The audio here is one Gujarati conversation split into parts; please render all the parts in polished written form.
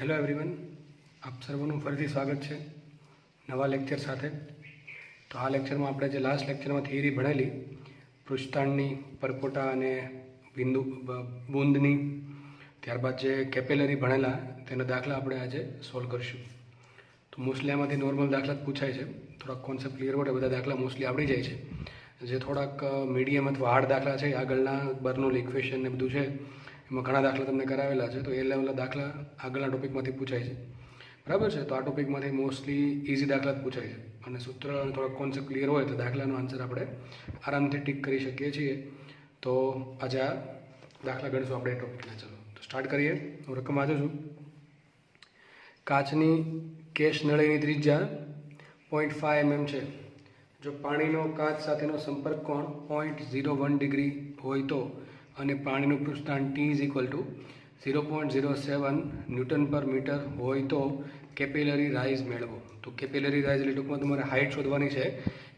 હેલો એવરીવન, આપ સર્વનું ફરીથી સ્વાગત છે નવા લેક્ચર સાથે. તો આ લેક્ચરમાં આપણે જે લાસ્ટ લેક્ચરમાં થિયરી ભણેલી પૃષ્ઠતાણની, પરપોટા અને બૂંદની, ત્યારબાદ જે કેપેલરી ભણેલા તેના દાખલા આપણે આજે સોલ્વ કરીશું. તો મોસ્ટલી આમાંથી નોર્મલ દાખલા જ પૂછાય છે. થોડાક કોન્સેપ્ટ ક્લિયર હોય બધા દાખલા મોસ્ટલી આવડી જાય છે. જે થોડાક મીડિયમ અથવા હાર્ડ દાખલા છે, આગળના બર્નોલ ઇક્વેશન ને બધું છે, એમાં ઘણા દાખલા તમને કરાવેલા છે. તો એ લેવલના દાખલા આગળના ટોપિકમાંથી પૂછાય છે, બરાબર છે. તો આ ટોપિકમાંથી મોસ્ટલી ઇઝી દાખલા જ પૂછાય છે અને સૂત્ર થોડાક કોન્સેપ્ટ ક્લિયર હોય તો દાખલાનો આન્સર આપણે આરામથી ટીક કરી શકીએ છીએ. તો આજે આ દાખલા ગણીશું આપણે એ ટોપિકને. ચલો તો સ્ટાર્ટ કરીએ. હું રકમ વાંચું છું. કાચની કેસ નળીની ત્રિજ્યા 0.5 mm છે. જો પાણીનો કાચ સાથેનો સંપર્ક કોણ 0.01 ડિગ્રી હોય તો અને પાણીનું પૃષ્ઠતાણ t = 0.07 ન્યૂટન પર મીટર હોય તો કેપિલરી રાઇઝ મેળવો. તો કેપિલરી રાઇઝ એટલે ટૂંકમાં તમારે હાઇટ શોધવાની છે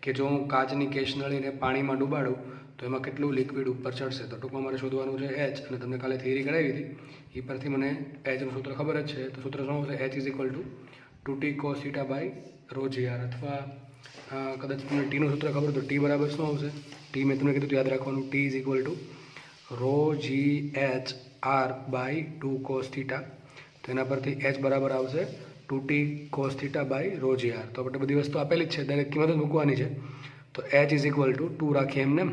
કે જો હું કાચની કેસ નળીને પાણીમાં ડૂબાડું તો એમાં કેટલું લિક્વિડ ઉપર ચડશે. તો ટૂંકમાં મારે શોધવાનું છે h, અને તમને કાલે થિયરી કરાવી હતી એ પરથી મને hનું સૂત્ર ખબર જ છે. તો સૂત્ર શું આવશે? h = 2t cos θ / ρgr. અથવા કદાચ તમને ટીનું સૂત્ર ખબર તો ટી બરાબર શું આવશે? ટી મેં તમને કીધું યાદ રાખવાનું. T = ρghr/2 cos θ. તો એના પરથી h બરાબર આવશે 2t cos θ / ρgr. તો આપણે બધી વસ્તુ આપેલી જ છે, દરેક કિંમત જ મૂકવાની છે. તો h = 2 રાખીએ એમને.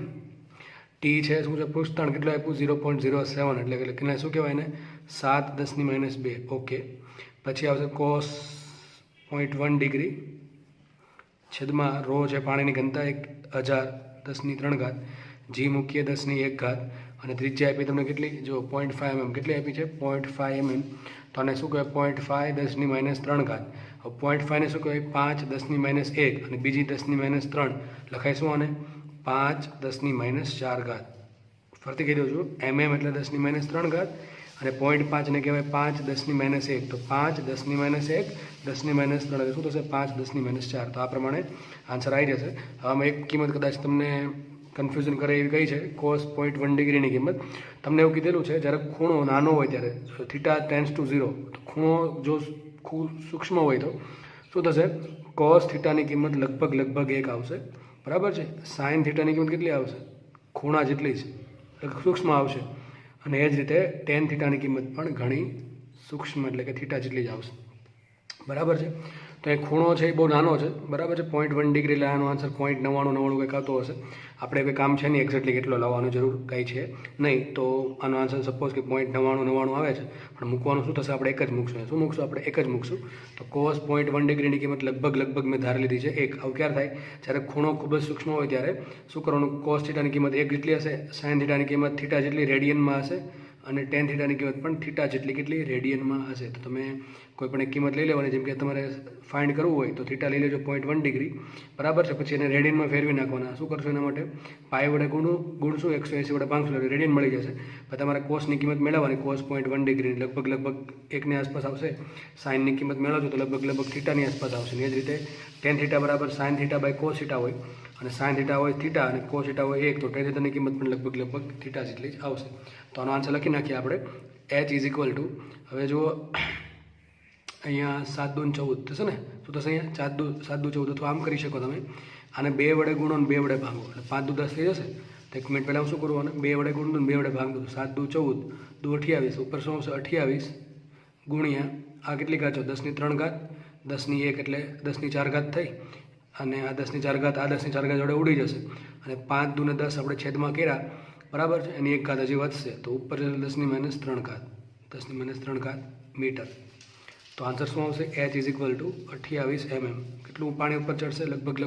ટી છે શું છે? પૃષ્ઠતાણ કેટલું આપ્યું? 0.07 એટલે કેટલા શું કહેવાય એને? 7 × 10 - 2. ઓકે. પછી આવશે cos 0.1 ડિગ્રી છેદમાં રો છે પાણીની ઘનતા 1003 જી મૂકીએ 10⁻1 અને ત્રિજ્યા આપી તમને કેટલી? જો 0.5 mm. કેટલી આપી છે? 0.5 mm. તો આને શું કહેવાય? 0.5 10⁻3. હવે 0.5 ને શું કહેવાય? 5 10⁻1 અને બીજી 10⁻3 લખાય શું આને? 5 10⁻4. ફરીથી કહી દઉં છું, mm એટલે 10⁻3 અને 0.5 ને કહેવાય 5 10⁻1. તો 5 10⁻1 10⁻3 એટલે શું થશે? 5 10⁻4. તો આ પ્રમાણે આન્સર આવી જશે. આમાં એક કિંમત કદાચ તમને કન્ફ્યુઝન કરે એવી કઈ છે, cos 0.1 ડિગ્રીની કિંમત. તમને એવું કીધેલું છે જ્યારે ખૂણો નાનો હોય ત્યારે θ → 0, તો ખૂણો જો સૂક્ષ્મ હોય તો શું થશે? cos θની કિંમત લગભગ 1 આવશે, બરાબર છે. sin θની કિંમત કેટલી આવશે? ખૂણા જેટલી જ સૂક્ષ્મ આવશે. અને એ જ રીતે tan θની કિંમત પણ ઘણી સૂક્ષ્મ એટલે કે θ જેટલી જ આવશે, બરાબર છે. તો એ ખૂણો છે એ બહુ નાનો છે, બરાબર છે. 0.1 ડિગ્રી એટલે આનો આન્સર 0.99 કંઈક આવતો હશે. આપણે કંઈ કામ છે નહીં એક્ઝેક્ટલી કેટલો લાવવાની જરૂર કંઈ છે નહીં. તો આનો આન્સર સપોઝ કે 0.99 આવે છે, પણ મૂકવાનું શું થશે? આપણે એક જ મૂકશું. શું મૂકશું? આપણે એક જ મૂકશું. તો cos 0.1 ડિગ્રીની કિંમત લગભગ મેં ધારી લીધી છે 1. આવું ક્યારે થાય? જ્યારે ખૂણો ખૂબ જ સૂક્ષ્મ હોય ત્યારે શું કરવાનું? cos θની કિંમત 1 જેટલી હશે, sin θની કિંમત θ જેટલી રેડિયનમાં હશે, અને tan θની કિંમત પણ θ જેટલી કેટલી રેડિયનમાં હશે. તો તમે કોઈ પણ એક કિંમત લઈ લેવાની. જેમ કે તમારે ફાઇન્ડ કરવું હોય તો θ લઈ લેજો 0.1 ડિગ્રી, બરાબર છે. પછી એને રેડિયનમાં ફેરવી નાખવાના. શું કરશો એના માટે? પાઈ વડે ગુણશું, 180 વડે 500 એટલે રેડિયન મળી જશે. પછી તમારે કોસની કિંમત મેળવવાની. cos 0.1 ડિગ્રી લગભગ 1ની આસપાસ આવશે. સાઇનની કિંમત મેળવજો તો લગભગ θની આસપાસ આવશે. એ જ રીતે tan θ = sin θ / cos θ હોય, અને sin θ હોય θ અને cos θ હોય 1, તો tan θની કિંમત પણ લગભગ θ જેટલી જ આવશે. તો આનો આન્સર લખી નાખીએ આપણે. h = હવે જુઓ અહીંયા 7 દૂ 14 થશે ને? શું થશે? અહીંયા 7 દૂ 14. અથવા આમ કરી શકો તમે, આને 2 વડે ગુણો અને 2 વડે ભાગો એટલે 5 દૂ 10 થઈ જશે. તો 1 મિનિટ પહેલાં શું કરવું? 2 વડે ગુણવું અને 2 વડે ભાગવું. 7 દૂ 14, દૂ 28, ઉપર શું આવશે? 28 ગુણ્યા આ કેટલી ઘાત છે? 10⁻3, 10⁻1 એટલે 10⁻4 થઈ, અને આ 10⁻4 આ 10⁻4 જોડે ઉડી જશે. અને 5 દૂ 10 આપણે છેદમાં કર્યા, બરાબર છે. એની એક ઘાત હજી વધશે, તો ઉપર 10⁻3 મીટર. તો આન્સર શું આવશે? h = 28 mm. કેટલું પાણી ઉપર ચડશે? લગભગ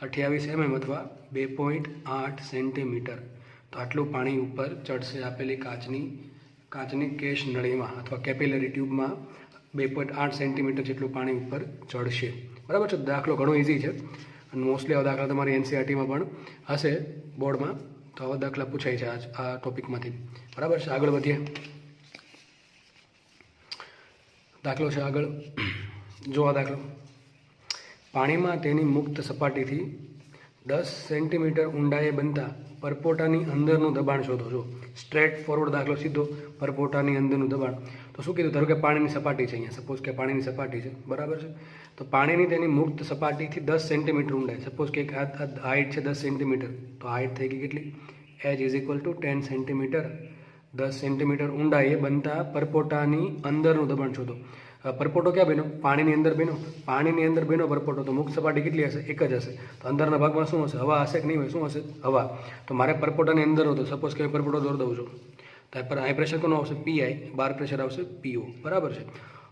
28 mm અથવા 2.8 સેન્ટીમીટર. તો આટલું પાણી ઉપર ચડશે આપેલી કાચની કેસ નળીમાં અથવા કેપિલરી ટ્યુબમાં 2.8 સેન્ટીમીટર જેટલું પાણી ઉપર ચડશે, બરાબર છે. દાખલો ઘણો ઇઝી છે અને મોસ્ટલી આવા દાખલા તમારી NCERTમાં પણ હશે બોર્ડમાં. તો આવા દાખલા પૂછાય છે આ ટોપિકમાંથી, બરાબર છે. આગળ વધીએ. દાખલો છે આગળ. જો આ દાખલો, પાણીમાં તેની મુક્ત સપાટીથી 10 સેન્ટીમીટર ઊંડાઈએ બનતા પરપોટાની અંદરનું દબાણ શોધો. જો સ્ટ્રેટ ફોરવર્ડ દાખલો, સીધો પરપોટાની અંદરનું દબાણ. તો શું કીધું, ધારો કે પાણીની સપાટી છે અહીંયા, સપોઝ કે પાણીની સપાટી છે, બરાબર છે. તો પાણીની તેની મુક્ત સપાટીથી 10 સેન્ટીમીટર ઊંડાઈ, સપોઝ કે હાઇટ છે 10 સેન્ટીમીટર, તો હાઇટ થઈ ગઈ કેટલી, h is equal to 10 centimetre, 10 centimetre ઊંડાઈએ બનતા પરપોટાની અંદરનું દબાણ શોધો. પરપોટો ક્યાં બન્યો, પાણીની અંદર બન્યો, પાણીની અંદર બન્યો પરપોટો, તો મુક્ત સપાટી કેટલી હશે, એક જ હશે. તો અંદરના ભાગમાં શું હશે, હવા હશે કે નહીં હોય, શું હશે, હવા. તો મારે પરપોટાની અંદર હતો, સપોઝ કે પરપોટો દોર દઉં છું, તો હાઈ પ્રેશર કોનું આવશે, પીઆઈ, બહાર પ્રેશર આવશે પીઓ, બરાબર છે.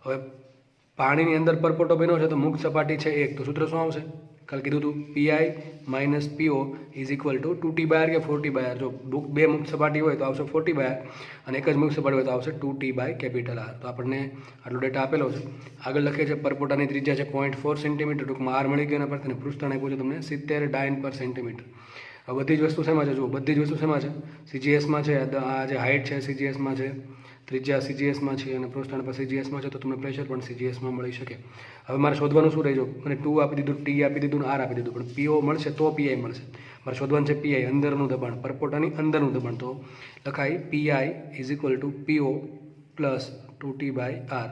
હવે પાણીની અંદર પરપોટો બન્યો છે તો મુક્ત સપાટી છે એક, તો સૂત્ર શું આવશે, કાલ કીધું હતું, પીઆઈ માઇનસ પીઓ ઇઝ ઇક્વલ ટુ 2t/r કે 4t/r. જો બે મુક્ત સપાટી હોય તો આવશે 4t/r અને એક જ મુક્ત સપાટી હોય તો આવશે 2t/R. તો આપણને આટલો ડેટા આપેલો છે. આગળ લખે છે પરપોટાની ત્રિજ્યા છે 0.4 સેન્ટીમીટર, ટૂંકમાં આર મળી ગયો એના પરથી પૃષ્ઠાને પૂછે તમને 70 ડાયન પર સેન્ટીમીટર. હવે બધી જ વસ્તુ શેમાં છે, જુઓ બધી જ વસ્તુ શેમાં છે, સીજીએસમાં છે. આ જે હાઇટ છે સીજીએસમાં છે, ત્રિજ્યા સીજીએસમાં છે અને પૃષ્ઠાન પર સીજીએસમાં છે, તો તમને પ્રેશર પણ સીજીએસમાં મળી શકે. હવે મારે શોધવાનું શું રહેજો, મને 2 આપી દીધું, ટી આપી દીધું, આર આપી દીધું, પણ પીઓ મળશે તો પીઆઈ મળશે. મારે શોધવાનું છે પીઆઈ, અંદરનું દબાણ, પરપોટાની અંદરનું દબાણ. તો લખાય પીઆઈ ઇઝ ઇક્વલ ટુ પીઓ પ્લસ 2t/r.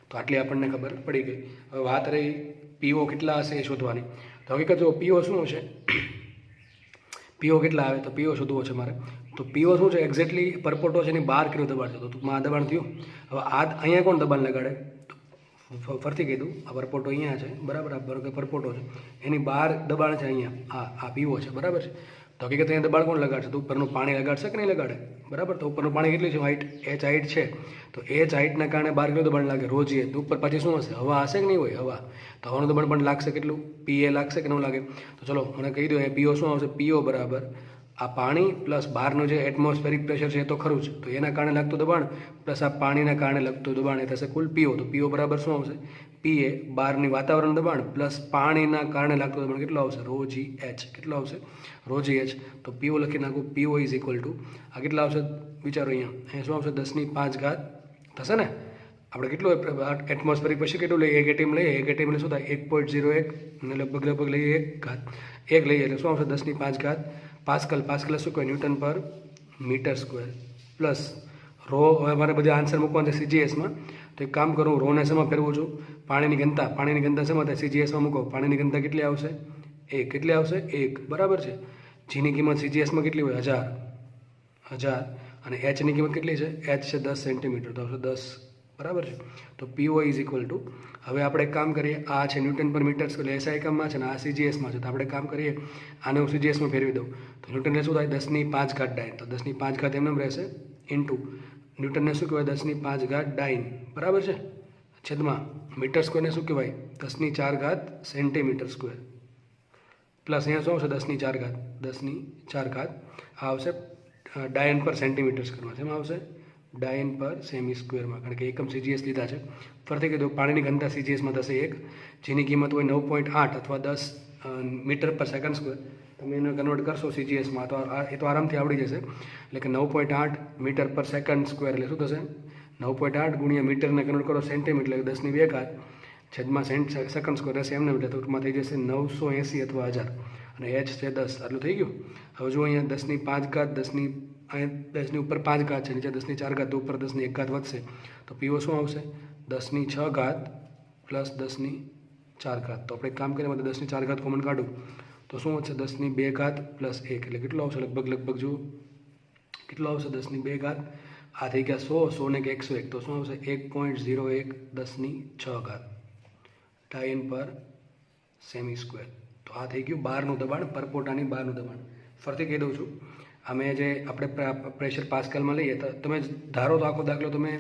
તો આટલી આપણને ખબર પડી ગઈ. હવે વાત રહી પીઓ કેટલા હશે એ શોધવાની. તો હકીકત જો પીઓ શું હશે, પીઓ કેટલા આવે, તો પીઓ શોધવો છે મારે. તો પીઓ શું છે, એક્ઝેક્ટલી પરપોટો છે એની બહાર કેટલું દબાણ છે, તો ટૂંકમાં આ દબાણ થયું. હવે આ અહીંયા કોણ દબાણ લગાડે, ફરતી કીધું, આ પરપોટો અહીંયા છે, બરાબર, આ પરપોટો છે એની બહાર દબાણ છે અહીંયા, આ પીઓ છે, બરાબર છે. તો હકીકત અહીંયા દબાણ કોણ લગાડશે, તો ઉપરનું પાણી લગાડશે કે નહીં લગાડે, બરાબર. તો ઉપરનું પાણી કેટલી છે, હાઇટ, h હાઇટ છે, તો h હાઇટના કારણે બહાર કેટલું દબાણ લાગે, રોજીએ. તો ઉપર પાછી શું હશે, હવા હશે કે નહીં હોય, હવા. તો હવાનું દબાણ પણ લાગશે કેટલું, પીએ લાગશે કે ન લાગે. તો ચલો મને કહી દો એ પીઓ શું આવશે, પીઓ બરાબર આ પાણી પ્લસ બહારનું જે એટમોસ્ફેરિક પ્રેશર છે એ તો ખરું જ, તો એના કારણે લાગતું દબાણ પ્લસ આ પાણીના કારણે લાગતું દબાણ એ થશે કુલ પીઓ. તો પીઓ બરાબર શું આવશે, પીએ બહારની વાતાવરણ દબાણ પ્લસ પાણીના કારણે લાગતું દબાણ કેટલું આવશે, રોજી એચ, કેટલું આવશે, રોજી એચ. તો પીઓ લખી નાખું, પીઓ ઇઝ ઇક્વલ ટુ આ કેટલા આવશે, વિચારો અહીંયા શું આવશે, 10⁵ થશે ને. આપણે કેટલું એટમોસ્ફેરિક પ્રેશર કેટલું લઈએ, એક એટીએમ લઈએ, એક એટીએમ એટલે શું થાય 1.01 અને લગભગ લઈએ 1 લઈએ એટલે શું આવશે 10⁵ પાસ્કલ. પાસ્કલ શું કહેવાય, ન્યૂટન પર મીટર સ્ક્વેર પ્લસ રો. હવે મારે બધા આન્સર મૂકવાના છે સીજીએસમાં. તો એક કામ કરું, રોને શેમાં ફેરવું છું, પાણીની ઘનતા શેમાં થાય, સીજીએસમાં મૂકો. પાણીની ઘનતા કેટલી આવશે, 1, કેટલી આવશે 1, બરાબર છે. જીની કિંમત સીજીએસમાં કેટલી હોય, 1000 અને એચની કિંમત કેટલી છે, એચ છે 10 સેન્ટીમીટર, તો આવશે 10, બરાબર છે. તો પીઓ ઇઝ ઇક્વલ ટુ, હવે આપણે એક કામ કરીએ, આ છે ન્યૂટન પર મીટર સ્ક્વેર, એસઆઈ એકમમાં છે ને આ સીજીએસમાં છે, તો આપણે કામ કરીએ આને હું સીજીએસમાં ફેરવી દઉં. તો ન્યૂટનને શું થાય, 10⁵ ડાયન, તો 10⁵ એમને રહેશે ઇન્ટુ ન્યૂટનને શું કહેવાય, 10⁵ ડાયન, બરાબર છે, છેદમાં મીટર સ્ક્વેરને શું કહેવાય, 10⁴ સેન્ટીમીટર સ્ક્વેર પ્લસ અહીંયા શું આવશે 10⁴ આ આવશે ડાયન પર સેન્ટીમીટર સ્ક્વેરમાં, શેમાં આવશે, ડાયન પર સેમી સ્ક્વેરમાં, કારણ કે એકમ સીજીએસ લીધા છે. ફરીથી કીધું પાણીની ઘનતા સીજીએસમાં થશે 1, જેની કિંમત હોય 9.8 અથવા 10 મીટર પર સેકન્ડ સ્ક્વેર. તમે એને કન્વર્ટ કરશો સીજીએસમાં તો એ તો આરામથી આવડી જશે. એટલે કે 9.8 મીટર પર સેકન્ડ સ્ક્વેર એટલે શું થશે, 9.8 ગુણ્યા મીટરને કન્વર્ટ કરો સેન્ટીમીટર એટલે 10⁵ છેદમાં સેકન્ડ સ્ક્વેર રહેશે એમને, એટલે ટૂંકમાં થઈ જશે 980 અથવા 1000 અને એચ છે 10. આટલું થઈ ગયું. હવે જો અહીંયા 10⁵ 10ની ઉપર 5 ઘાત છે, નીચે 10⁴ તો ઉપર 10⁴ વધશે. તો પીઓ શું આવશે, 10⁶ પ્લસ 10⁴. તો આપણે એક કામ કરીએ, मतलब 10⁴ કોમન કાઢું તો શું વધશે, 10⁵ પ્લસ 1 એટલે કેટલું આવશે, લગભગ જુઓ કેટલું આવશે, 10⁵. આ થઈ ગયા 100 ને કે 101, તો શું આવશે 1.01 10⁶ ડાયન પર સેમી સ્ક્વેર. તો આ થઈ ગયું બહારનું દબાણ, પરપોટાની બહારનું દબાણ. ફરીથી કહી દઉં છું, અમે જે આપણે પ્રેશર પાસ્કલમાં લઈએ, તો તમે ધારો તો આખો દાખલો તમે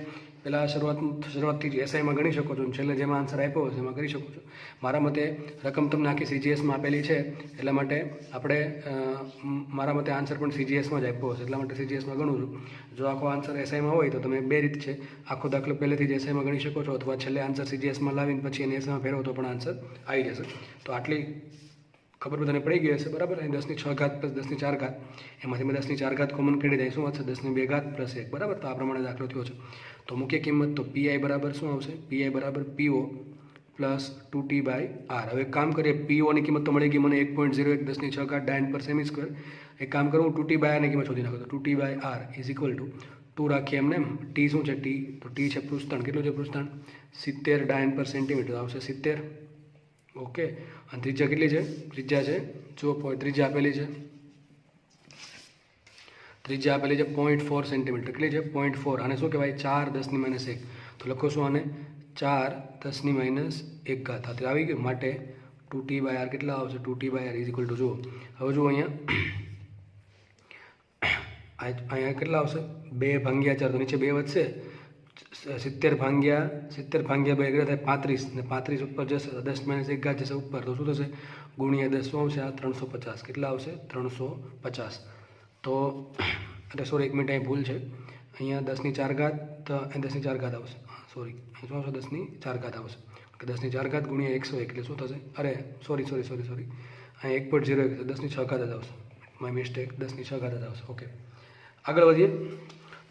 પહેલાં શરૂઆતથી જ એસઆઈમાં ગણી શકો છો, છેલ્લે જેમાં આન્સર આપ્યો હશે એમાં કરી શકો છો. મારા મતે રકમ તમને આખી સીજીએસમાં આપેલી છે, એટલા માટે આપણે મારા મતે આન્સર પણ સીજીએસમાં જ આપ્યો હશે, એટલા માટે સીજીએસમાં ગણું છું. જો આખો આન્સર એસઆઈમાં હોય તો તમે બે રીત છે, આખો દાખલો પહેલેથી જ એસઆઈમાં ગણી શકો છો, અથવા છેલ્લે આન્સર સીજીએસમાં લાવીને પછી એને એસઆઈમાં ફેરવો તો પણ આન્સર આવી જશે. તો આટલી ખબર બધાને પડી ગઈ હશે, બરાબર. અહીં 10⁶ પ્લસ 10⁴, એમાંથી મેં 10⁴ કોમન કાઢી દઈએ, શું આવશે 10⁵ પ્લસ 1, બરાબર. તો આ પ્રમાણે દાખલો થયો છે. તો મુખ્ય કિંમત તો પીઆઈ બરાબર શું આવશે, પીઆઈ બરાબર પીઓ પ્લસ 2t/r. હવે એક કામ કરીએ, પીઓની કિંમત તો મળી ગઈ મને 1.01 10⁶ ડાયન પર સેમી સ્ક્વેર. એક કામ કરું, 2t/r ની કિંમત શોધી નાખો. તો 2t/r is equal two two રાખીએ એમને એમ. ટી શું છે? ટી તો ટી છે પૃષ્ઠાણ. કેટલું છે પૃષ્ઠાણ? 70 ડાયન પર સેન્ટીમીટર આવશે 70. ઓકે. અને ત્રિજ્યા કેટલી છે? ત્રિજ્યા છે જો ત્રિજ્યા આપેલી છે 0.4 સેન્ટીમીટર. કેટલી છે? 0.4. આને શું કહેવાય? 4 × 10⁻1. તો લખો શું આને? 4 × 10⁻1 આ આવી ગયું. માટે 2t/r કેટલા આવશે? 2t/r ઇઝ ઇક્વલ ટુ જુઓ. હવે જુઓ અહીંયા કેટલા આવશે? 2/4 તો નીચે 2 વધશે. 70 ભાગ્યા 2 કેટલા થાય? 35 ને 35 ઉપર જશે 10⁻1 જશે ઉપર તો શું થશે? ગુણ્યા 10 શું આવશે? આ 350. કેટલા આવશે? 350. તો એટલે સોરી 1 મિનિટ અહીં ભૂલ છે. અહીંયા 10⁴ તો 10⁴ આવશે. સોરી શું આવશે? 10⁴ આવશે. 10⁴ ગુણ્યા 101 એટલે શું થશે? અરે સોરી અહીં 1.01 10⁶ જ આવશે. My mistake. 10⁶ જ આવશે. ઓકે, આગળ વધીએ.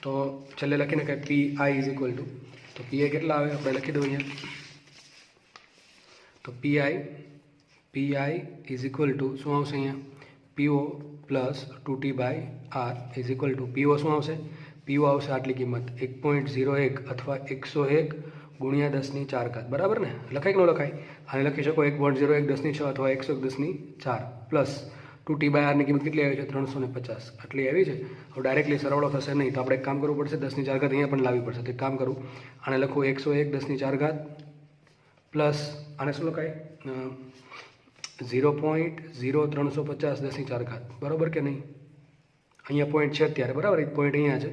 તો છેલ્લે લખીને કે પી આઈ ઇઝ ઇક્વલ ટુ, તો પી આઈ કેટલા આવે આપણે લખી દઉં અહીંયા. તો પી આઈ ઇઝ ઇક્વલ ટુ શું આવશે અહીંયા? પીઓ plus 2t/r is equal two પીઓ શું આવશે? પીઓ આવશે આટલી કિંમત 1.01 અથવા 101 ગુણ્યા 10⁴. બરાબર ને? લખાય કે ન લખાય? આને લખી શકો 1.01 10⁶ અથવા 101 10⁴ પ્લસ 2t/r ની કિંમત કેટલી આવી છે? 350 આટલી આવી છે. હવે ડાયરેક્ટલી સરવાળો થશે નહીં, તો આપણે એક કામ કરવું પડશે. 10⁴ અહીંયા પણ લાવવી પડશે. તો એક કામ કરું, આને લખું 101 10⁴ પ્લસ આને શું લખાય? 0.0350 10⁴. બરાબર કે નહીં? અહીંયા પોઈન્ટ છે અત્યારે. બરાબર, એક પોઈન્ટ અહીંયા છે.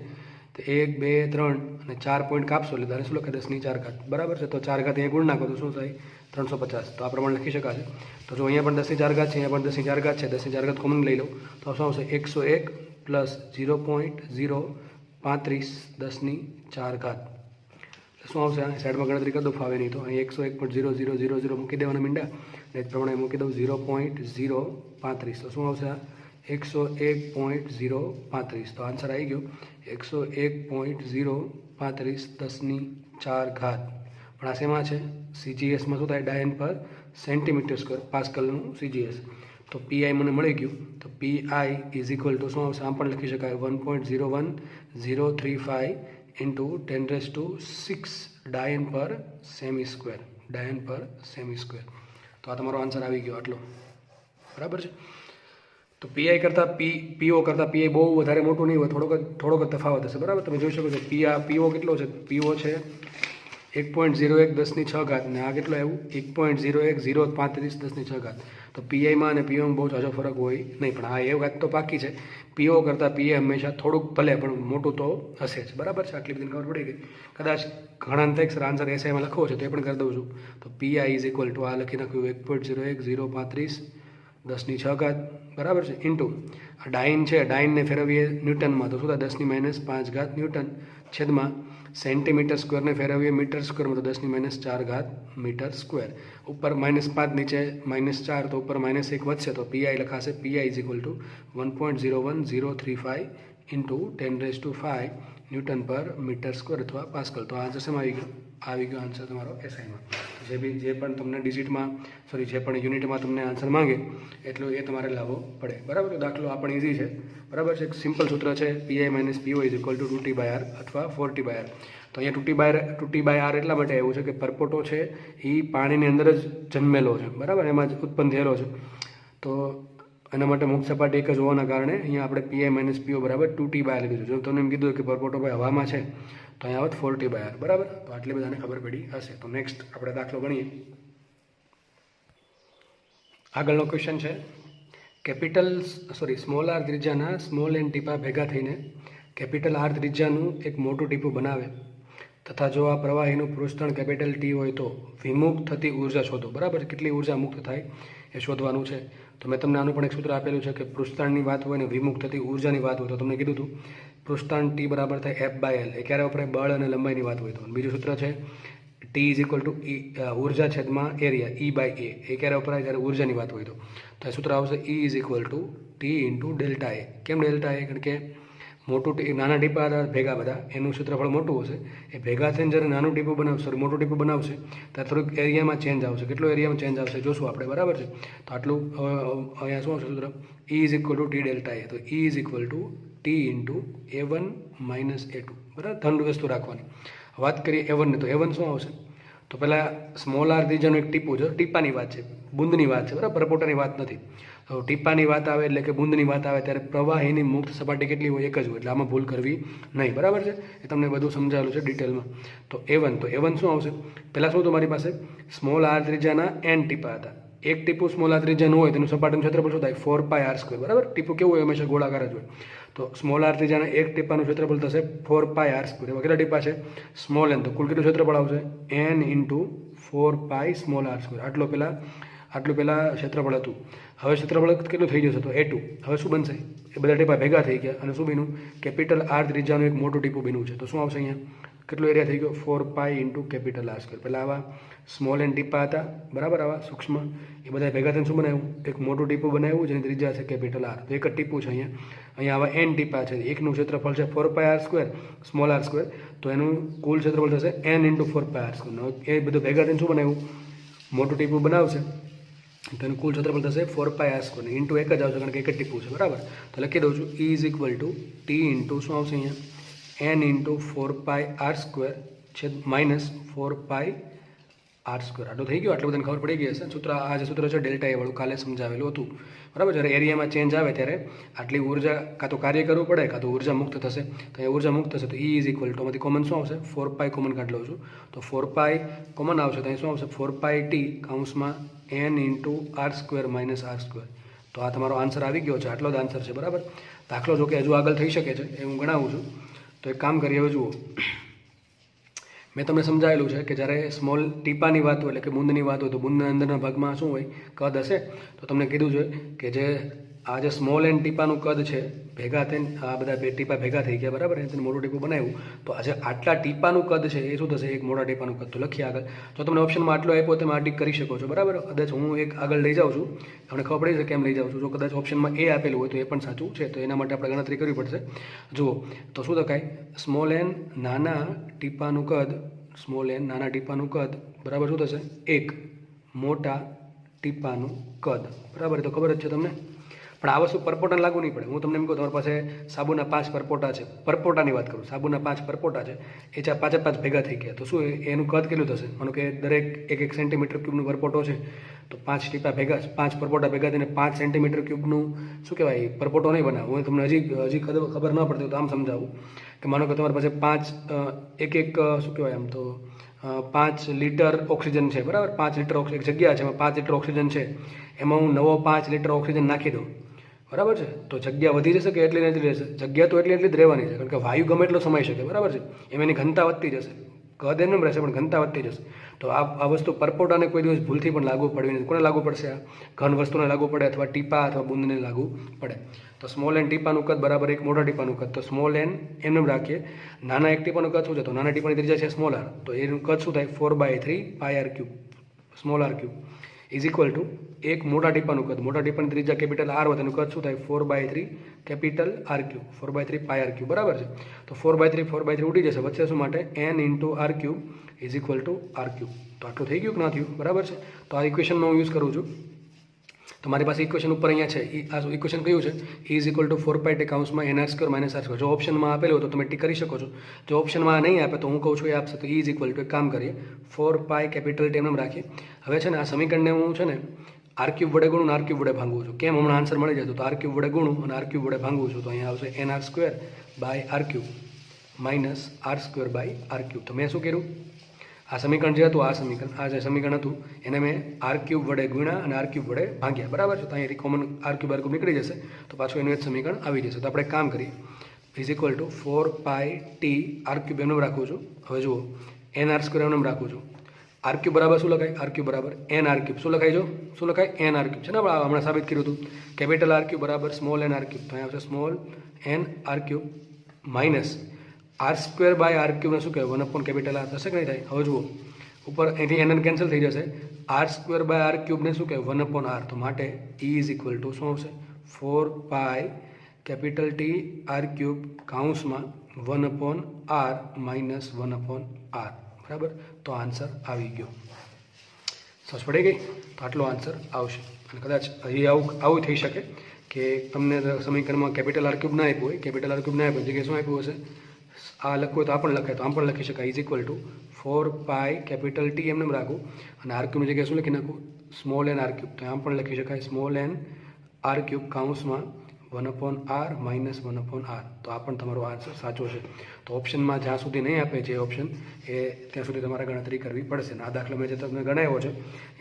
તો 1 2 3 અને 4 પોઈન્ટ કાપશો એટલે તારે શું લખાય? 10⁴. બરાબર છે? તો 4 અહીંયા ગુણ નાખો તો શું થાય? 350. તો આ પ્રમાણે લખી શકાશે. તો જો અહીંયા પણ 10⁴ છે, અહીંયા પણ 10⁴ છે. 10⁴ કોમન લઈ લો તો શું આવશે? 101 પ્લસ 0.035 10⁴. શું આવશે? સાઈડમાં ગણતરી કરી દો, ફાવે નહીં તો અહીં 101.0000 મૂકી દેવાના મીંડા ને એ પ્રમાણે મૂકી દઉં 0.035. તો શું આવશે? 101.035. તો આન્સર આવી ગયો 101.035 10⁴. પણ આ શેમાં છે? સીજીએસમાં શું થાય? ડાયન પર સેન્ટીમીટર સ્ક્વેર પાસ્કલનું સીજીએસ. તો પીઆઈ મને મળી ગયું. તો પીઆઈ ઇઝ ઇક્વલ ટુ શું આવશે? આમ પણ લખી શકાય 1.01035 ઇન્ટુ 10⁶ ડાયન પર સેમી સ્ક્વેર. તો આ તમારો આન્સર આવી ગયો આટલો. બરાબર છે? તો પીઆઈ કરતાં પીઓ કરતાં પીઆઈ બહુ વધારે મોટું નહીં હોય, થોડોક જ તફાવત હશે. બરાબર, તમે જોઈ શકો છો પીઓ કેટલો છે? પીઓ છે 1.01 10⁶ ને આ કેટલો આવ્યું? 1.01035 10⁶. તો પીઆઈમાં અને પીઓમાં બહુ ઝાઝો ફરક હોય નહીં. પણ હા, એ વાત તો પાકી છે, પીઓ કરતાં પીએ હંમેશા થોડુંક ભલે પણ મોટું તો હશે જ. બરાબર છે? આટલી બધી ખબર પડી ગઈ. કદાચ ઘણા થાય સર આન્સર એસઆઈમાં લખવો છે તો એ પણ કરી દઉં છું. તો પીઆઈ ઇઝ ઇક્વલ ટુ આ લખી નાખ્યું 1.01035 10⁶. બરાબર છે? ઇન્ટુ આ ડાઇન છે, ડાઇનને ફેરવીએ ન્યૂટનમાં તો શું થાય? 10⁻5 ન્યૂટન છેદમાં સેન્ટીમીટર સ્ક્વેરને ફેરવીએ મીટર સ્ક્વેરમાં તો 10⁻4 મીટર સ્ક્વેર. ઉપર -5 નીચે -4 તો ઉપર -1 વધશે તો પીઆઈ લખાશે. PI is equal two 1.01035 into 10⁵ newton પર મીટર સ્ક્વેર અથવા પાસ્કલ. તો આન્સર શેમાં આવી ગયો આન્સર તમારો એસઆઈમાં. જે પણ તમને ડિજિટમાં જે પણ યુનિટમાં તમને આન્સર માંગે એટલું એ તમારે લાવવો પડે. બરાબર? દાખલો આ પણ ઇઝી છે. બરાબર છે? સિમ્પલ સૂત્ર છે પીઆઈ માઇનસ પીઓ ઇઝ ઇક્વલ ટુ 2t/r અથવા 4t/r. તો અહીંયા 2t/r એટલા માટે આવ્યું છે કે પરપોટો છે એ પાણીની અંદર જ જન્મેલો છે. બરાબર? એમાં જ ઉત્પન્ન થયેલો છે. તો એના માટે મુક્ત સપાટી એક જ હોવાના કારણે અહીંયા આપણે પીઆઈ માઇનસ પીઓ બરાબર 2t/r લીધું છે. જો તમને એમ કીધું કે પરપોટો ભાઈ હવામાં છે તો અહીંયા આવત 4t/r. બરાબર? તો આટલી બધાને ખબર પડી હશે. તો નેક્સ્ટ આપણે દાખલો ગણીએ. આગળનો ક્વેશ્ચન છે સ્મોલ આર ત્રિજ્યાના સ્મોલ એન ટીપા ભેગા થઈને કેપિટલ આર ત્રિજ્યાનું એક મોટું ટીપું બનાવે તથા જો આ પ્રવાહીનું પૃષ્ઠાણ કેપિટલ ટી હોય તો વિમુક્ત થતી ઉર્જા શોધો. બરાબર? કેટલી ઉર્જા મુક્ત થાય એ શોધવાનું છે. તો મેં તમને આનું પણ એક સૂત્ર આપેલું છે કે પૃષ્ઠાણની વાત હોય ને વિમુક્ત થતી ઉર્જાની વાત હોય તો તમને કીધું હતું પૃષ્ઠાણ ટી બરાબર થાય F/L. એ ક્યારે વપરાય? બળ અને લંબાઈની વાત હોય તો. બીજું સૂત્ર છે ટી ઇઝ ઇક્વલ ટુ ઉર્જા છેદમાં એરિયા E/A. એ ક્યારે વપરાય? જ્યારે ઉર્જાની વાત હોય તો. તો એ સૂત્ર આવશે E is equal to T into delta A. કેમ ડેલ્ટા એ? કારણ કે મોટું નાના ટીપા ભેગા બધા એનું ક્ષેત્રફળ મોટું હશે. એ ભેગા થઈને જ્યારે નાનું ટીપું બનાવશે મોટું ટીપું બનાવશે ત્યારે થોડુંક એરિયામાં ચેન્જ આવશે. કેટલો એરિયામાં ચેન્જ આવશે જોશું આપણે. બરાબર છે? તો આટલું અહીંયા શું આવશે સૂત્ર? E is equal to T delta A. તો E is equal to T into A1 - A2. બરાબર, ધન વસ્તુ રાખવાની. વાત કરીએ A1ની, તો A1 શું આવશે? તો પહેલાં સ્મોલ આર ત્રિજ્યાનું એક ટીપું છે, ટીપાની વાત છે, બુંદની વાત છે, બરાબર, પરપોટાની વાત નથી. તો ટીપાની વાત આવે એટલે કે બુંદની વાત આવે ત્યારે પ્રવાહીની મુક્ત સપાટી કેટલી હોય? એક જ હોય, એટલે આમાં ભૂલ કરવી નહીં, બરાબર છે. એ તમને બધું સમજાવેલું છે ડિટેલમાં. તો A1 શું આવશે? પહેલાં શું તમારી પાસે સ્મોલ આર ત્રિજ્યાના n ટીપા હતા. એક ટીપું સ્મોલ આર ત્રિજ્યાનું હોય તેનું સપાટીનું ક્ષેત્રફળ શું થાય? 4πr², બરાબર. ટીપું કેવું હોય? હંમેશા ગોળાકાર જ હોય. તો સ્મોલ આર ત્રિજ્યાના એક ટીપાનું ક્ષેત્રફળ થશે 4πr². એમાં કેટલા ટીપા છે? સ્મોલ n, તો કુલ કેટલું ક્ષેત્રફળ આવશે? n × 4π small r². આટલું પહેલાં ક્ષેત્રફળ હતું. હવે ક્ષેત્રફળ કેટલું થઈ જશે? તો A2. હવે શું બનશે? એ બધા ટીપા ભેગા થઈ ગયા અને શું બન્યું? કેપિટલ આર ત્રિજ્યાનું એક મોટું ટીપું બન્યું છે. તો શું આવશે અહીંયા? કેટલો એરિયા થઈ ગયો? 4π × કેપિટલ R². પહેલાં આવા સ્મોલ n ટીપા હતા, બરાબર, આવા સૂક્ષ્મ, એ બધા ભેગા થઈને શું બનાવ્યું? એક મોટું ટીપું બનાવ્યું જેની ત્રિજ્યા છે કેપિટલ આર. તો એક જ ટીપું છે અહીંયા આવા n ટીપા છે. એકનું ક્ષેત્રફળ છે 4πr², સ્મોલ r², તો એનું કુલ ક્ષેત્રફળ થશે n × 4πr². એ બધું ભેગા થઈને શું બનાવ્યું? મોટું ટીપું બનાવશે, તો એનું કુલ ક્ષેત્રફળ થશે 4πr². ઇન્ટુ એક જ આવશે કારણ કે એક જ ટીપું છે, બરાબર. તો લખી દઉં છું E = T × શું આવશે અહીંયા? n × 4πr² છે -4πr². આટલું થઈ ગયું. આટલું બધાને ખબર પડી ગઈ હશે. સૂત્ર, આ જે સૂત્ર છે ડેલ્ટા એ વાળું કાલે સમજાવેલું હતું, બરાબર. જ્યારે એરિયામાં ચેન્જ આવે ત્યારે આટલી ઉર્જા કાં તો કાર્ય કરવું પડે કાં તો ઉર્જા મુક્ત થશે. તો એ ઉર્જા મુક્ત થશે તો E = આમાંથી કોમન શું આવશે? 4π કોમન કાઢી લઉં છું. તો 4π કોમન આવશે તો અહીં શું આવશે? 4πt n × r² - r². તો આ તમારો આન્સર આવી ગયો છે. આટલો જ આન્સર છે, બરાબર. દાખલો જો કે હજુ આગળ થઈ શકે છે, એ હું ગણાવું છું. તો એક કામ કરીએ. હવે જુઓ, મેં તમને સમજાવેલું છે કે જ્યારે સ્મોલ ટીપાની વાત હોય એટલે કે બુંદની વાત હોય તો બુંદના અંદરના ભાગમાં શું હોય? કદ હશે. તો તમને કીધું છે કે જે આ જે સ્મોલ n ટીપાનું કદ છે, ભેગા થઈને આ બધા બે ટીપા ભેગા થઈ ગયા, બરાબર, એને મોટું ટીપું બનાવ્યું. તો આજે આટલા ટીપાનું કદ છે એ શું થશે? એક મોટા ટીપાનું કદ. તો લખીએ આગળ. જો તમને ઓપ્શનમાં આટલો આપ્યો તમે આ ટીક કરી શકો છો, બરાબર. કદાચ હું એક આગળ લઈ જાઉં છું, તમને ખબર પડી છે કેમ લઈ જાઉં છું. જો કદાચ ઓપ્શનમાં A આપેલું હોય તો એ પણ સાચું છે, તો એના માટે આપણે ગણતરી કરવી પડશે. જુઓ તો શું લખાય? સ્મોલ n નાના ટીપાનું કદ, સ્મોલ n નાના ટીપાનું કદ બરાબર શું થશે? એક મોટા ટીપાનું કદ, બરાબર. તો ખબર જ છે તમને. પણ આ વસ્તુ પરપોટાને લાગુ નહીં પડે. હું તમને એમ કહું, તમારી પાસે સાબુના 5 પરપોટા છે, પરપોટાની વાત કરું, સાબુના 5 પરપોટા છે, એ 5 ભેગા થઈ ગયા, તો શું એનું કદ કેટલું થશે? માનો કે દરેક 1 સેન્ટીમીટર ક્યુબનું પરપોટો છે, તો 5 ટીપા ભેગા, 5 પરપોટા ભેગા થઈને 5 સેન્ટીમીટર ક્યુબનું શું કહેવાય? પરપોટો નહીં બનાવું. હું તમને હજી ખબર ન પડતી તો આમ સમજાવું કે માનો કે તમારી પાસે 5 શું કહેવાય આમ તો 5 લિટર ઓક્સિજન છે, બરાબર. 5 લિટર એક જગ્યા છે, એમાં 5 લિટર ઓક્સિજન છે, એમાં હું નવો 5 લિટર ઓક્સિજન નાખી દઉં, બરાબર છે. તો જગ્યા વધી જશે કે એટલી રહેશે? જગ્યા તો એટલી જ રહેવાની છે, કારણ કે વાયુ ગમે એટલો સમાઈ શકે, બરાબર છે. એમ એની ઘનતા વધતી જશે, કદ એમ રહેશે પણ ઘનતા વધતી જશે. તો આ વસ્તુ પરપોટાને કોઈ દિવસ ભૂલથી પણ લાગુ પડવી નથી. કોને લાગુ પડશે? આ ઘન વસ્તુને લાગુ પડે અથવા ટીપા અથવા બુંદને લાગુ પડે. તો સ્મોલ n ટીપાનું કદ બરાબર એક મોટા ટીપાનું કદ. તો સ્મોલ n એમ રાખીએ. નાના એક ટીપાનું કદ શું છે? તો નાના ટીપાની ત્રિજ્યા છે સ્મોલ r, તો એનું કદ શું થાય? 4/3πr³ સ્મોલ r³ = એક મોટા ટીપાનું કદ, મોટા ટીપાની ત્રિજ્યા કેપિટલ R હોય તેનું કદ શું થાય? 4/3 કેપિટલ R³, 4/3πr³, બરાબર છે. તો 4/3 ઉડી જશે, વચ્ચે શું માટે? n × r³ = r³. તો આટલું થઈ ગયું કે ના થયું? બરાબર છે. તો આ ઇક્વેશનમાં હું યુઝ કરું છું. તો મારી પાસે ઇક્વેશન ઉપર અહીંયા છે. આ ઇક્વેશન કયું છે? E = 4πt nr² - r². જો ઓપ્શનમાં આપેલું હોય તો તમે ટીક કરી શકો છો. જો ઓપ્શનમાં નહીં આપે તો હું કહું છું એ આપશે. તો E = એક કામ કરીએ, 4π કેપિટલ T એમ રાખીએ. હવે છે ને આ સમીકરણને હું છે ને r³ વડે ગુણું અને r³ વડે ભાંગું છું. કેમ? હમણાં આન્સર મળી જાય. તો r³ વડે ગુણું અને r³ વડે ભાંગું છું. તો અહીંયા આવશે nr²/r³ -r²/r³. તો મેં શું કર્યું? આ સમીકરણ જે હતું, આ જે સમીકરણ હતું એને મેં r³ વડે ગુણ્યા અને r³ વડે ભાગ્યા, બરાબર છે. તો અહીંયાથી કોમન r³ નીકળી જશે, તો પાછું એનું જ સમીકરણ આવી જશે. તો આપણે એક કામ કરીએ, = 4πt r³ એમ રાખું છું. હવે જુઓ, nr² એમ રાખું છું. r³ બરાબર શું લખાય? r³ બરાબર nr³. શું લખાય? શું લખાય? nr³ છે ને, હમણાં સાબિત કર્યું હતું. કેપિટલ R³ બરાબર સ્મોલ n r³. તો અહીંયા આવશે small n r³ minus r²/r³ ને શું કહેવાય? 1/R થશે કે નહીં થાય? હવે જુઓ, ઉપર અહીંથી n કેન્સલ થઈ જશે. r²/r³ ને શું કહેવાય? 1/R. તો માટે E = શું આવશે? 4π capital T r³ - 1/R - 1/R, બરાબર. તો આન્સર આવી ગયો. સમજ પડી ગઈ? તો આટલો આન્સર આવશે. અને કદાચ હજી આવું થઈ શકે કે તમને સમીકરણમાં કેપિટલ R³ ના આપ્યું હોય, કેપિટલ R³ ના આપ્યું, જગ્યાએ શું આપ્યું હશે? આ લખવું હોય તો આ પણ લખાય, તો આમ પણ લખી શકાય, is equal to 4 capital T એમને રાખું અને આર ક્યુબની જગ્યાએ શું લખી નાખું, સ્મોલ એન આર ક્યુબ. તો આમ પણ લખી શકાય સ્મોલ એન આર ક્યુબ કૌંસમાં 1/r માઇનસ 1/r. તો આ પણ તમારો આન્સર સાચો છે. તો ઓપ્શનમાં જ્યાં સુધી નહીં આપે જે ઓપ્શન એ ત્યાં સુધી તમારે ગણતરી કરવી પડશે. આ દાખલો મેં જે તમને ગણાવ્યો છે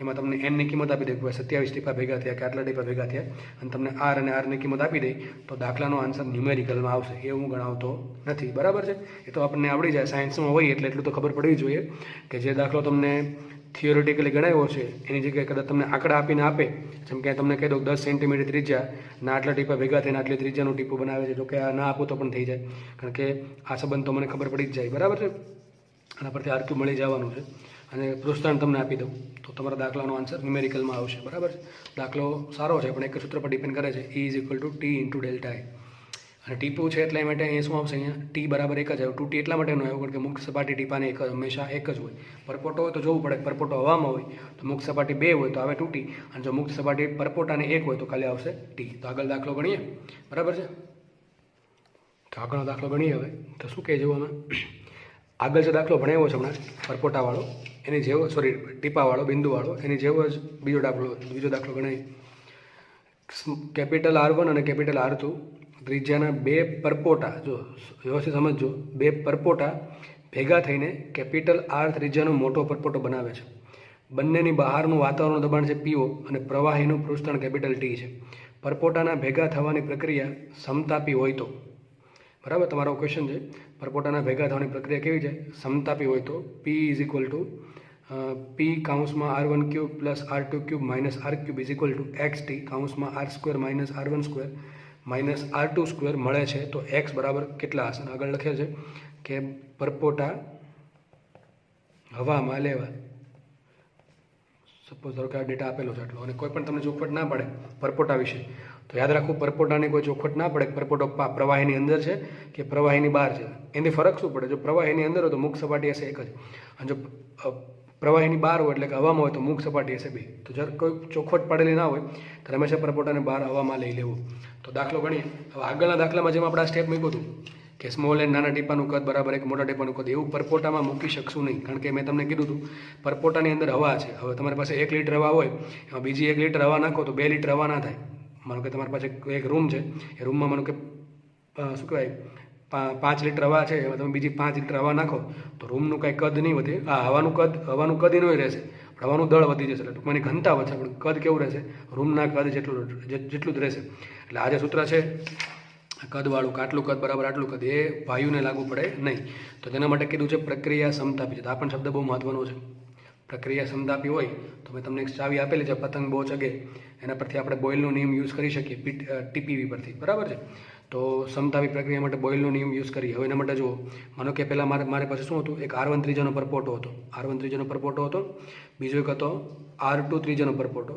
એમાં તમને એનની કિંમત આપી દે, 27 ટીપા ભેગા થયા કે આટલા ટીપા ભેગા થયા, અને તમને આર અને આરની કિંમત આપી દે તો દાખલાનો આન્સર ન્યુમેરિકલમાં આવશે. એ હું ગણાવતો નથી, બરાબર છે. એ તો આપણને આવડી જાય, સાયન્સમાં હોય એટલે એટલું તો ખબર પડવી જોઈએ કે જે દાખલો તમને થિયોરિટિકલી ગણાવ્યો છે એની જગ્યાએ કદાચ તમને આંકડા આપીને આપે, જેમ કે તમને કહી દો 10 સેન્ટીમીટર ત્રિજ્યા ના આટલા ટીપા ભેગા થઈને આટલી ત્રિજ્યાનું ટીપું બનાવે છે, જો કે આ ના આપો તો પણ થઈ જાય, કારણ કે આ સંબંધ તો મને ખબર પડી જ જાય, બરાબર છે. આના પરથી આરક્યુ મળી જવાનું છે અને પ્રોત્સાહન તમને આપી દઉં તો તમારા દાખલાનો આન્સર ન્યુમેરિકલમાં આવશે, બરાબર છે. દાખલો સારો છે પણ એક સૂત્ર પર ડિપેન્ડ કરે છે, E = T × ડેલ્ટા I. અને ટીપું છે એટલે માટે અહીંયા શું આવશે, અહીંયા ટી બરાબર એક જ આવ્યું. 2T એટલા માટે આવ્યું કારણ કે મુક્ત સપાટી ટીપાને એક હંમેશા એક જ હોય. પરપોટો હોય તો જોવું પડે, પરપોટો હવામાં હોય તો મુક્ત સપાટી 2 હોય તો આવે 2T, અને જો મુક્ત સપાટી પરપોટાને 1 હોય તો ખાલી આવશે T. તો આગળ દાખલો ગણીએ, બરાબર છે. તો આગળનો દાખલો ગણીએ હવે. તો શું કહે જેવું અમે આગળ જે દાખલો ભણાવ્યો છે હમણાં પરપોટાવાળો એની જેવો, સોરી ટીપાવાળો બિંદુવાળો, એની જેવો જ બીજો દાખલો ગણાય. કેપિટલ R1 અને કેપિટલ R2 ત્રિજ્યાના 2 પરપોટા, જો વ્યવસ્થિત સમજજો, 2 પરપોટા ભેગા થઈને કેપિટલ R ત્રિજ્યાનો મોટો પરપોટો બનાવે છે. બંનેની બહારનું વાતાવરણ દબાણ છે PO અને પ્રવાહીનું પૃષ્ઠતાણ કેપિટલ T છે. પરપોટાના ભેગા થવાની પ્રક્રિયા સમતાપી હોય તો, બરાબર, તમારો ક્વેશ્ચન છે પરપોટાના ભેગા થવાની પ્રક્રિયા કેવી છે, સમતાપી હોય તો P = P કૌંસમાં R1³ + R2³ - R³ = XT કૌંસમાં R² - R1² - R2² મળે છે. તો x બરાબર કેટલા હશે, આગળ લખેલ છે કે પરપોટા હવામાં લેવા, સપોઝ ધારો કે આ ડેટા આપેલો છે આટલો, અને કોઈ પણ તમને ચોખવટ ના પડે પરપોટા વિશે તો યાદ રાખવું, પરપોટાની કોઈ ચોખવટ ના પડે પરપોટો પ્રવાહીની અંદર છે કે પ્રવાહીની બહાર છે, એની ફરક શું પડે. જો પ્રવાહીની અંદર હોય તો મુક્ત સપાટી હશે એક જ, અને જો પ્રવાહીની બહાર હોય એટલે કે હવામાં હોય તો મુક્ત સપાટી હશે 2. તો જ્યારે કોઈ ચોખવટ પડેલી ના હોય તો હંમેશા પરપોટાને બહાર હવામાં લઈ લેવું. તો દાખલો ગણીએ. હવે આગળના દાખલામાં જેમ આપણે આ સ્ટેપ મૂક્યું હતું કે સ્મોલ એન નાના ટીપાનું કદ બરાબર એક મોટા ટીપાનું કદ, એવું પરપોટામાં મૂકી શકશું નહીં, કારણ કે મેં તમને કીધું હતું પરપોટાની અંદર હવા છે. હવે તમારી પાસે 1 લીટર હવા હોય, એમાં બીજી 1 લીટર હવા નાખો તો 2 લીટર હવા ના થાય. માનો કે તમારી પાસે એક રૂમ છે, એ રૂમમાં માનો કે શું કહેવાય 5 લીટર હવા છે, એમાં તમે બીજી 5 લીટર હવા નાખો તો રૂમનું કાંઈ કદ નહીં વધે. હવાનું કદ એનું રહેશે, પણ હવાનું દળ વધી જશે, એટલે ટૂંકમાં એની ઘનતા વધશે, પણ કદ કેવું રહેશે, રૂમના કદ જેટલું જ રહેશે. એટલે આ જે સૂત્ર છે કદવાળું કે આટલું કદ બરાબર આટલું કદ, એ વાયુને લાગુ પડે નહીં. તો તેના માટે કીધું છે પ્રક્રિયા સમતાપી છે. તો આ પણ શબ્દ બહુ મહત્વનો છે. પ્રક્રિયા સમતાપી હોય તો મેં તમને એક ચાવી આપેલી છે પતંગ બહુ ચગે, એના પરથી આપણે બોઇલનો નિયમ યુઝ કરી શકીએ, TPV પરથી, બરાબર છે. તો સમતાપી પ્રક્રિયા માટે બોઇલનો નિયમ યુઝ કરીએ. હવે એના માટે જુઓ, માનો કે પહેલાં મારી પાસે શું હતું, એક R1 ત્રિજ્યાનો પરપોટો હતો, R1 ત્રિજ્યાનો પરપોટો હતો, બીજો એક હતો R2 ત્રિજ્યાનો પરપોટો,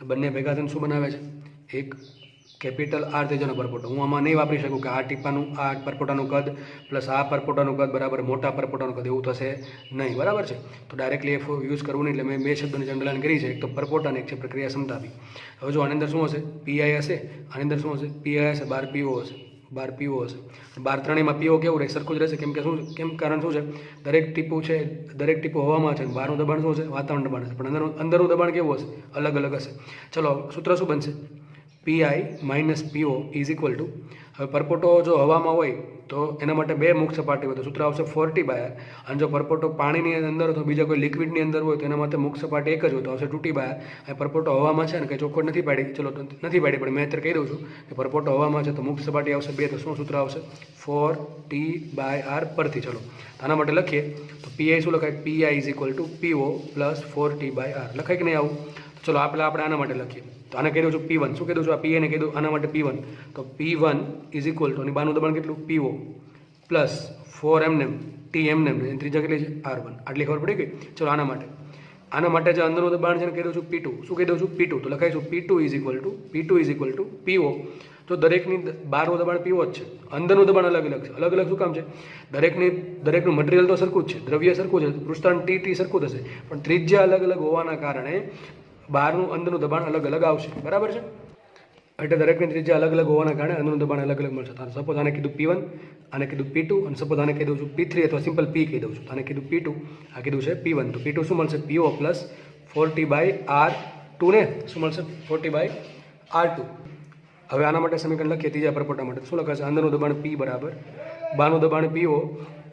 બંને ભેગા થઈને શું બનાવે છે, એક કેપિટલ R ત્રિજ્યાનો પરપોટો. હું આમાં નહીં વાપરી શકું કે આ પરપોટાનું કદ પ્લસ આ પરપોટાનું કદ બરાબર મોટા પરપોટાનું કદ, એવું થશે નહીં, બરાબર છે. તો ડાયરેક્ટલી એ યુઝ કરવું નહીં, એટલે મેં 2 શબ્દોની અંડરલાઈન કરી છે, એક તો પરપોટા અને એક છે પ્રક્રિયા સમતાપી. હવે જો આની અંદર શું હશે, PI હશે, આની અંદર શું હશે, PI હશે, બાર PO હશે, બાર ત્રણેયમાં PO કેવું રહે, સરખું જ રહેશે. કેમ કારણ શું છે, દરેક ટીપું હવામાં છે, બહારનું દબાણ શું હશે, વાતાવરણ દબાણ હશે, પણ અંદરનું દબાણ કેવું હશે, અલગ અલગ હશે. ચલો સૂત્ર શું બનશે, PI - PO = હવે પરપોટો જો હવામાં હોય તો એના માટે 2 મુક્ત સપાટી હોય તો સૂત્ર આવશે 4T/R, અને જો પરપોટો પાણીની અંદર હોય તો બીજા કોઈ લિક્વિડની અંદર હોય તો એના માટે મુક્ત સપાટી એક જ હોય તો આવશે 2T/R. અને પરપોટો હવામાં છે ને કંઈ ચોખવટ નથી પાડી, ચલો નથી પાડી, પણ મેં અત્યારે કહી દઉં છું કે પરપોટો હવામાં છે તો મુક્ત સપાટી આવશે 2, તો શું સૂત્ર આવશે 4T/R પરથી. ચલો આના માટે લખીએ તો PI શું લખાય, PI = PO + 4T/R લખાય કે નહીં આવું. ચલો આપણે આના માટે લખીએ. તો આને કહી દઉં છું P1, શું કહી દઉં છું, આ PA ને કહી દઉં આના માટે P1. તો P1 = અને બારનું દબાણ કેટલું, PO પ્લસ 4 એમનેમ T એમનેમ, ત્રીજા કેટલી છે R1, આટલી ખબર પડી ગઈ. ચલો આના માટે જે અંદરનું દબાણ છે ને કહી દઉં છું P2, શું કહી દઉં છું P2, તો લખાઈશું P2 = PO. તો દરેકની બહારનું દબાણ PO જ છે, અંદરનું દબાણ અલગ અલગ છે. અલગ અલગ શું કામ છે, દરેકનું મટીરિયલ તો સરખું જ છે, દ્રવ્ય સરખું છે, પૃષ્ઠતાણ TT સરખું થશે, પણ ત્રિજ્યા અલગ અલગ હોવાના કારણે બહારનું અંદરનું દબાણ અલગ અલગ આવશે, બરાબર છે. એટલે દરેકની ત્રિજ્યા અલગ અલગ હોવાના કારણે અંદરનું દબાણ અલગ અલગ મળશે. સપોઝ આને કીધું P1, આને કીધું P2 અને સપોઝ આને કહી દઉં છું P3 અથવા સિમ્પલ P કહી દઉં છું. આને કીધું P2, આ કીધું છે P1. તો P2 શું મળશે? PO પ્લસ 40/R2 ને શું મળશે? 40/R2. હવે આના માટે સમીકરણ લખીએ ત્રીજા પરપોટા માટે. શું લખાશે? અંદરનું દબાણ P બરાબર બહારનું દબાણ PO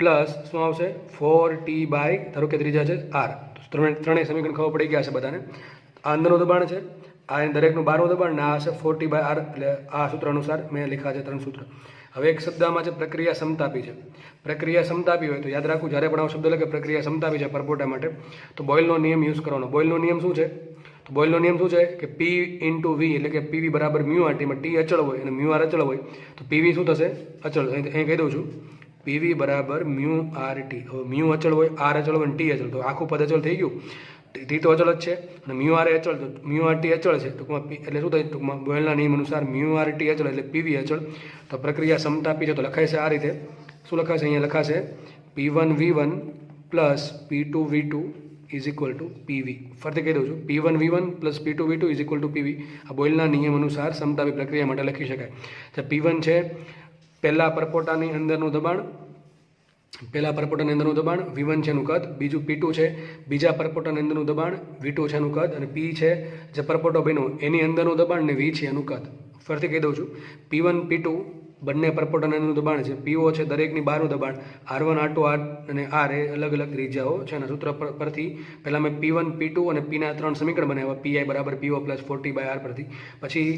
પ્લસ શું આવશે? 4T બાય ધારો કે ત્રીજા છે R. ત્રણેય સમીકરણ ખબર પડી ગયા છે બધાને. આ અંદરનું દબાણ છે, આ દરેકનું બહારનું દબાણ ને આ હશે 40/R. એટલે આ સૂત્ર અનુસાર મેં લખ્યા છે 3 સૂત્ર. હવે એક શબ્દમાં છે પ્રક્રિયા સમતાપી છે. પ્રક્રિયા સમતાપી હોય તો યાદ રાખવું, જ્યારે પણ આવો શબ્દ લખે પ્રક્રિયા સમતાપી છે પરપોટા માટે, તો બોયલનો નિયમ યુઝ કરવાનો. બોયલનો નિયમ શું છે? તો બોયલનો નિયમ શું છે કે P ઇન્ટુ V એટલે કે PV બરાબર મ્યુ RT માં T અચળ હોય અને મ્યુ R અચળ હોય તો PV શું થશે? અચળ. અહીં કહી દઉં છું PV બરાબર મ્યુ RT. હવે મ્યુ અચળ હોય, R અચળ હોય અને T અચળ, તો આખું પદ અચળ થઈ ગયું. T તો અચળ જ છે અને મ્યુ આર અચળ, તો મ્યુ આર ટી અચળ છે. ટૂંકમાં એટલે શું થાય? ટૂંકમાં બોયલના નિયમ અનુસાર મ્યુ આર ટી અચળ એટલે PV અચળ. તો પ્રક્રિયા સમતાપી છે તો લખાય છે આ રીતે. શું લખાશે? અહીંયા લખાશે P1 V1 plus P2 V2 is equal two PV. ફરીથી કહી દઉં છું P1 V1 plus P2 V2 is equal two PV. આ બોયલના નિયમ અનુસાર સમતાપી પ્રક્રિયા માટે લખી શકાય. તો P1 છે પહેલા પરપોટાની અંદરનું દબાણ, પહેલા પરપોટાની અંદરનું દબાણ, V1 છે એનું કદ. બીજું P2 છે બીજા પરપોટાની અંદરનું દબાણ, V2 છે એનું કદ. અને P છે જે પરપોટો બન્યો એની અંદરનું દબાણ ને V છે એનું કદ. ફરીથી કહી દઉં છું P1 P2 બંને પરપોટાની અંદરનું દબાણ છે. PO છે દરેકની બહારનું દબાણ. R1 R2 R અને R એ અલગ અલગ ત્રિજ્યાઓ છે. એના સૂત્ર પરથી પહેલાં મેં P1 P2 અને P ના 3 સમીકરણ બનાવ્યા. PI બરાબર PO પ્લસ 40/R પરથી. પછી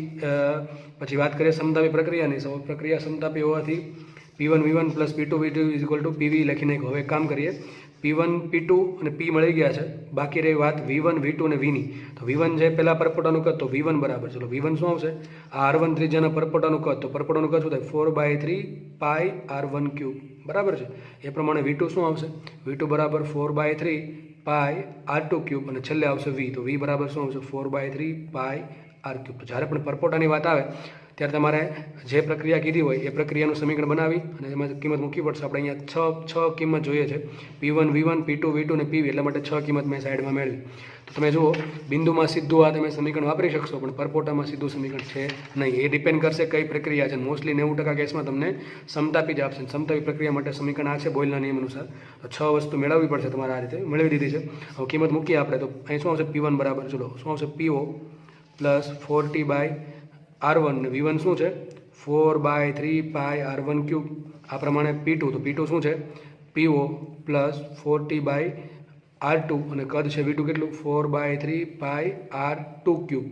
વાત કરીએ સમતાપી પ્રક્રિયાની. પ્રક્રિયા સમતાપી હોવાથી P1 V1 plus P2 V2 is equal two PV લખીને હવે એક કામ કરીએ. P1 P2 અને P મળી ગયા છે. બાકી રહી વાત V1 V2 અને Vની. તો V1 છે પહેલા પરપોટાનું કદ, તો V1 બરાબર. ચલો V1 શું આવશે? આ R1 ત્રિજ્યાના પરપોટાનું કદ, તો પરપોટાનું કદ શું થાય? 4/3πR1 ક્યુબ બરાબર છે. એ પ્રમાણે V2 શું આવશે? V2 બરાબર 4/3πR2 ક્યુબ અને છેલ્લે આવશે V. તો V બરાબર શું આવશે? 4/3πR cube. તો જ્યારે પણ પરપોટાની વાત આવે ત્યારે તમારે જે પ્રક્રિયા કીધી હોય એ પ્રક્રિયાનું સમીકરણ બનાવી અને એમાં કિંમત મૂકવી પડશે. આપણે અહીંયા છ કિંમત જોઈએ છે. P1 V1 P2 V2 અને PV, એટલા માટે 6 કિંમત મેં સાઈડમાં મેળવી. તો તમે જુઓ બિંદુમાં સીધું આ તમે સમીકરણ વાપરી શકશો, પણ પરપોટામાં સીધું સમીકરણ છે નહીં. એ ડિપેન્ડ કરશે કઈ પ્રક્રિયા છે. મોસ્ટલી 90% કેસમાં તમને સમતાપી જ આપશે. સમતાપી પ્રક્રિયા માટે સમીકરણ આ છે બોયલના નિયમ અનુસાર. તો 6 વસ્તુ મેળવવી પડશે તમારે. આ રીતે મેળવી દીધી છે. હવે કિંમત મૂકીએ આપણે. તો અહીં શું આવશે? P1 બરાબર ચલો શું આવશે? PO પ્લસ 4T/R1 ને V1 શું છે? 4/3πR1 cube. આ પ્રમાણે P2, તો P2 શું છે? PO પ્લસ 4T/R2 અને કદ છે V2 કેટલું? 4/3πR2 cube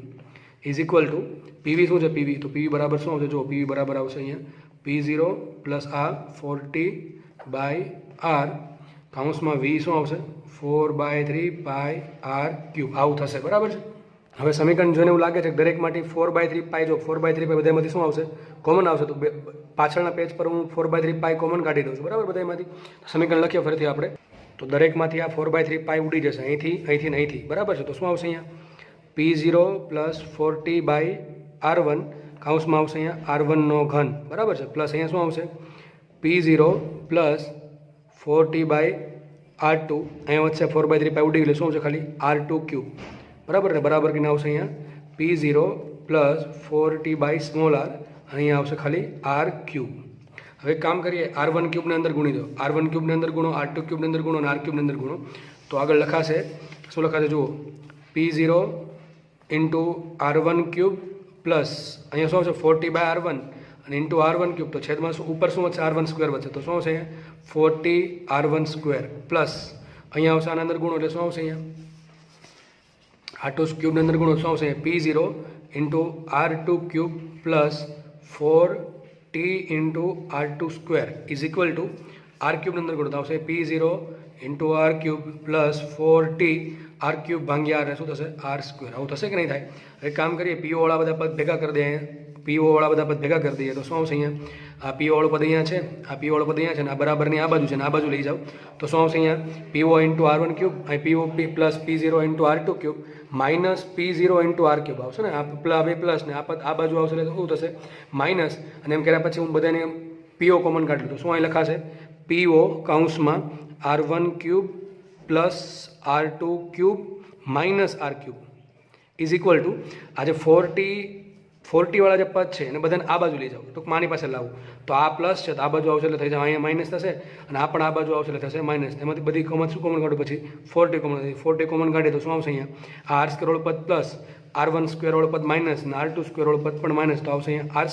is equal two PV શું છે? PV, તો PV બરાબર શું આવશે? જો PV બરાબર આવશે અહીંયા P0 પ્લસ આ 40/R કાઉન્સમાં V શું આવશે? 4/3πR cube. આવું થશે બરાબર છે. હવે સમીકરણ જોઈને એવું લાગે છે કે દરેકમાંથી 4/3π, જો 4/3π બધામાંથી શું આવશે? કોમન આવશે. તો પાછળના પેજ પર હું 4/3π કોમન કાઢી દઉં છું બરાબર બધામાંથી. સમીકરણ લખીએ ફરીથી આપણે. તો દરેકમાંથી આ 4/3π ઉડી જશે અહીંથી અહીંથી ને અહીંથી બરાબર છે. તો શું આવશે અહીંયા? P0 પ્લસ 40/R1 કાઉન્સમાં આવશે અહીંયા R1 નો ઘન બરાબર છે. પ્લસ અહીંયા શું આવશે? P0 પ્લસ 40/R2 અહીંયા વચ્ચે 4/3π ઉડી ગયેલું. શું આવશે? ખાલી R2 ક્યુબ બરાબર ને. બરાબર કે આવશે અહીંયા P0 પ્લસ 4T/r. અહીંયા આવશે ખાલી R ક્યુબ. હવે કામ કરીએ, R1 ક્યુબને અંદર ગુણી દો. R1 ક્યુબને અંદર ગુણો, R2 ક્યુબને અંદર ગુણો અને R ક્યુબને અંદર ગુણો. તો આગળ લખાશે શું લખાશે? જુઓ P0 into R1 cube plus અહીંયા શું આવશે? 40/R1 અને ઇન્ટુ R1 ક્યુબ. તો છેદમાં શું ઉપર શું વધશે? R1 સ્ક્વેર વધશે. તો શું આવશે અહીંયા? 40R1 સ્ક્વેર પ્લસ અહીંયા આવશે આના અંદર ગુણો એટલે શું આવશે? અહીંયા R2 ક્યુબની અંદર ગુણો શું આવશે? P0 into R2 cube plus 4T into R2 square is equal two R ક્યુબની અંદર ગુણો તો આવશે P0 into R cube plus 4T R cube ભાંગ્યા R શું થશે? R square. આવું થશે કે નહીં થાય? હવે કામ કરીએ, PO વાળા બધા પદ ભેગા કરી દે. PO વાળા બધા પદ ભેગા કરી દઈએ તો શું આવશે? અહીંયા આ PO વાળું પદ અહીંયા છે, આ PO વાળું પદ અહીંયા છે અને આ બરાબરની આ બાજુ છે ને આ બાજુ લઈ જાઓ તો શું આવશે? અહીંયા PO ઇન્ટુ R1 ક્યુબ, અહીં PO plus P0 into R2 cube minus P0 into R cube આવશે ને. આ બે પ્લસ ને આ પદ આ બાજુ આવશે એટલે શું થશે? માઇનસ. અને એમ કર્યા પછી હું બધાને PO કોમન કાઢી લઉં. શું અહીં લખાશે? PO કાઉન્સમાં R1 cube plus R2 cube minus R cube is equal two આજે 40 વાળા જે પદ છે એને બધાને આ બાજુ લઈ જાઓ, ટૂંકમાં આની પાસે લાવું તો આ પ્લસ છે તો આ બાજુ આવશે એટલે થઈ જાય અહીંયા માઇનસ થશે, અને આ પણ આ બાજુ આવશે એટલે થશે માઇનસ. એમાંથી બધી કોમન શું કોમન કાઢું પછી 40 કોમન, 40 કોમન કાઢીએ તો શું આવશે અહીંયા આ r² વાળું પદ પ્લસ r1² વાળું પદ માઇનસ અને r2² વાળું પદ પણ માઇનસ, તો આવશે અહીંયા r²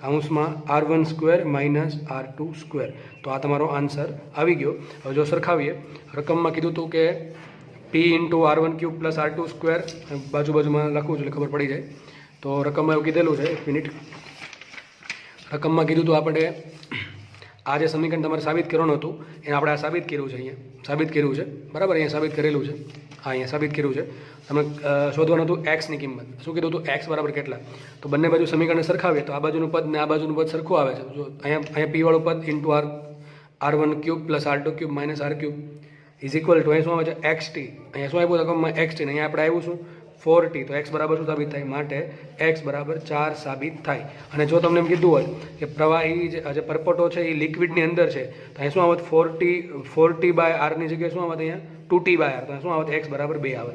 કૌંસમાં r1² માઇનસ r2². તો આ તમારો આન્સર આવી ગયો. હવે જો સરખાવીએ, રકમમાં કીધું હતું કે p × r1³ પ્લસ r2², બાજુમાં લખવું છું એટલે ખબર પડી જાય. તો રકમમાં એવું કીધેલું છે, 1 મિનિટ, રકમમાં કીધું હતું આપણે આ જે સમીકરણ તમારે સાબિત કરવાનું હતું એને આપણે આ સાબિત કર્યું છે, અહીંયા સાબિત કર્યું છે, બરાબર, અહીંયા સાબિત કરેલું છે, અહીંયા સાબિત કર્યું છે. તમે શોધવાનું હતું એક્સની કિંમત. શું કીધું હતું? એક્સ બરાબર કેટલા? તો બંને બાજુ સમીકરણ સરખાવીએ તો આ બાજુનું પદ ને આ બાજુનું પદ સરખું આવે છે. જો અહીંયા p વાળું પદ into r1³ plus r2³ minus r³ is equal two અહીં શું આવે છે xt. અહીંયા શું આવ્યું રકમમાં xt, ને અહીંયા આપણે આવ્યું શું 4t. તો x બરાબર શું સાબિત થાય? માટે x બરાબર 4 સાબિત થાય. અને જો તમને એમ કીધું હોય કે પ્રવાહી જે પરપોટો છે એ લિક્વિડની અંદર છે તો અહીં શું આવત 4t/r ની જગ્યાએ શું આવત અહીંયા 2t/r, તો શું આવત x બરાબર 2 આવે.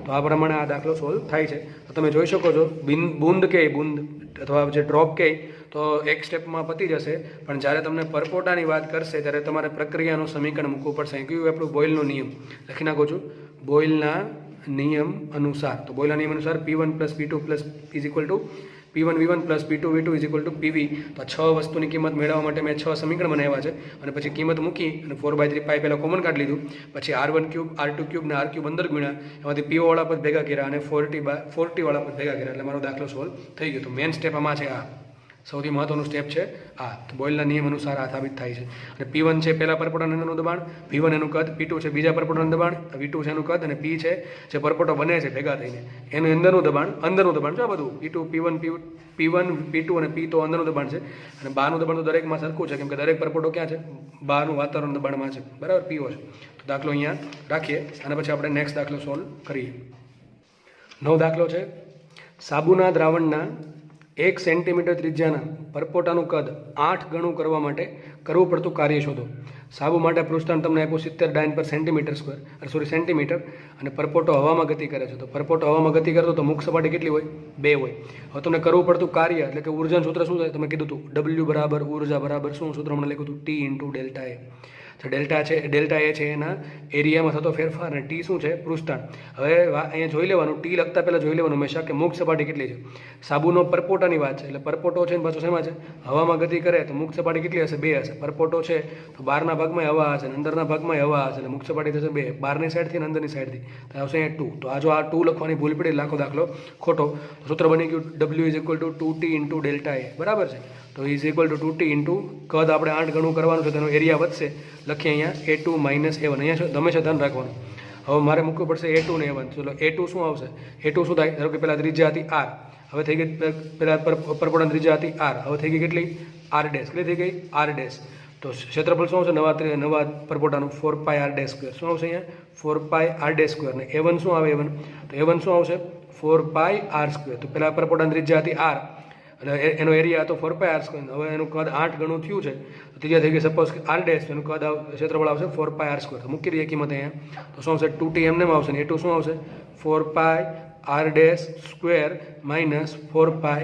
તો આ પ્રમાણે આ દાખલો સોલ્વ થાય છે. તો તમે જોઈ શકો છો બુંદ અથવા જે ડ્રોપ કહે તો એક સ્ટેપમાં પતી જશે, પણ જ્યારે તમને પરપોટાની વાત કરશે ત્યારે તમારે પ્રક્રિયાનું સમીકરણ મૂકવું પડશે. કયું આપણું બોઇલનો નિયમ લખી નાખું છું, બોઇલના નિયમ અનુસાર. તો બોઇલના નિયમ અનુસાર p1 + p2 + is equal two p1 v1 + p2 v2 is equal two pv. તો 6 વસ્તુની કિંમત મેળવવા માટે મેં 6 સમીકરણ બનાવ્યા છે, અને પછી કિંમત મૂકી અને 4/3 પાઈ પહેલાં કોમન કાઢી લીધું, પછી r1³ r2³ ને r³ અંદર ગુણ્યા, એમાંથી p વાળા પદ ભેગા કર્યા અને 40 વાળા પદ ભેગા કર્યા, એટલે મારો દાખલો સોલ્વ થઈ ગયો. તો મેન સ્ટેપ આમાં છે, આ સૌથી મહત્વનું સ્ટેપ છે આ. તો બોઇલના નિયમ અનુસાર આ સાબિત થાય છે. અને p1 છે પહેલા પરપોટાના અંદરનું દબાણ, v1 એનું કદ, p2 છે બીજા પરપોટાનું દબાણ, v2 છે એનું કદ, અને p છે જે પરપોટો બને છે ભેગા થઈને એનું અંદરનું દબાણ જો આ બધું p1 p2 અને p તો અંદરનું દબાણ છે, અને બહારનું દબાણ તો દરેકમાં સરખું છે, કેમ કે દરેક પરપોટો ક્યાં છે? બહારનું વાતાવરણ દબાણમાં છે, બરાબર, પીઓ છે. તો દાખલો અહીંયા રાખીએ અને પછી આપણે નેક્સ્ટ દાખલો સોલ્વ કરીએ. 9 દાખલો છે, સાબુના દ્રાવણના 1 સેન્ટીમીટર ત્રિજ્યાના પરપોટાનું કદ 8 ગણું કરવા માટે કરવું પડતું કાર્ય શોધો. સાબુ માટે પૃષ્ઠાંત તમને આપ્યું 70 ડાયન/સેન્ટીમીટર, સેન્ટીમીટર, અને પરપોટો હવામાં ગતિ કરે છે. તો પરપોટો હવામાં ગતિ કરતો તો મુખ સપાટી કેટલી હોય? 2 હોય. હવે તમને કરવું પડતું કાર્ય એટલે કે ઉર્જાનું સૂત્ર શું થાય? તમે કીધું હતું W બરાબર ઉર્જા બરાબર શું સૂત્ર મને લખ્યું હતું? T × delta A. તો ડેલ્ટા એ છે એના એરિયામાં થતો ફેરફાર, અને ટી શું છે? પૃષ્ઠાંત. હવે અહીંયા જોઈ લેવાનું, ટી લખતા પહેલાં જોઈ લેવાનું હંમેશા કે મુખ સપાટી કેટલી છે. સાબુનો પરપોટાની વાત છે, એટલે પરપોટો છે ને પાછું શેમાં છે? હવામાં ગતિ કરે, તો મુખ સપાટી કેટલી હશે? 2 હશે. પરપોટો છે તો બહારના ભાગમાં હવા હશે અને અંદરના ભાગમાં હવા હશે, એટલે મુખ સપાટી થશે 2, બહારની સાઈડથી અને અંદરની સાઈડથી, તો આવશે અહીંયા 2. તો આ જો આ 2 લખવાની ભૂલ પડી, લાખો દાખલો ખોટો. સૂત્ર બની ગયું W = 2t × ડેલ્ટા એ, બરાબર છે. તો is equal two 2t into કદ આપણે 8 ગણું કરવાનું છે, તેનો એરિયા વધશે, લખીએ અહીંયા a2 - a1. અહીંયા હંમેશા ધ્યાન રાખવાનું. હવે મારે મૂકવું પડશે a2 ને a1. ચલો a2 શું આવશે? a2 શું થાય? ધારો કે પહેલાં ત્રિજ્યા હતી r, હવે થઈ ગઈ પહેલાં પરપોટાની ત્રિજ્યા હતી r, હવે થઈ ગઈ કેટલી? r dash. કેટલી થઈ ગઈ? r dash. તો ક્ષેત્રફળ શું આવશે? નવા પરપોટાનું 4πr². શું આવશે અહીંયા? 4πr². ને a1 શું આવે? a1 તો a1 શું આવશે? 4πr². તો પહેલાં પરપોટાની ત્રિજ્યા હતી r, અને એનો એરિયા હતો 4πr². હવે એનું કદ 8 ગણું થયું છે, તો ત્રીજા થઈ ગઈ સપોઝ કે r ડેશ, એનું કદ ક્ષેત્રફળ આવશે 4πr². તો મૂકી દઈએ કિંમત અહીંયા, તો શું આવશે? 2t એમને આવશે ને a2 શું આવશે? 4πr² minus 4πr².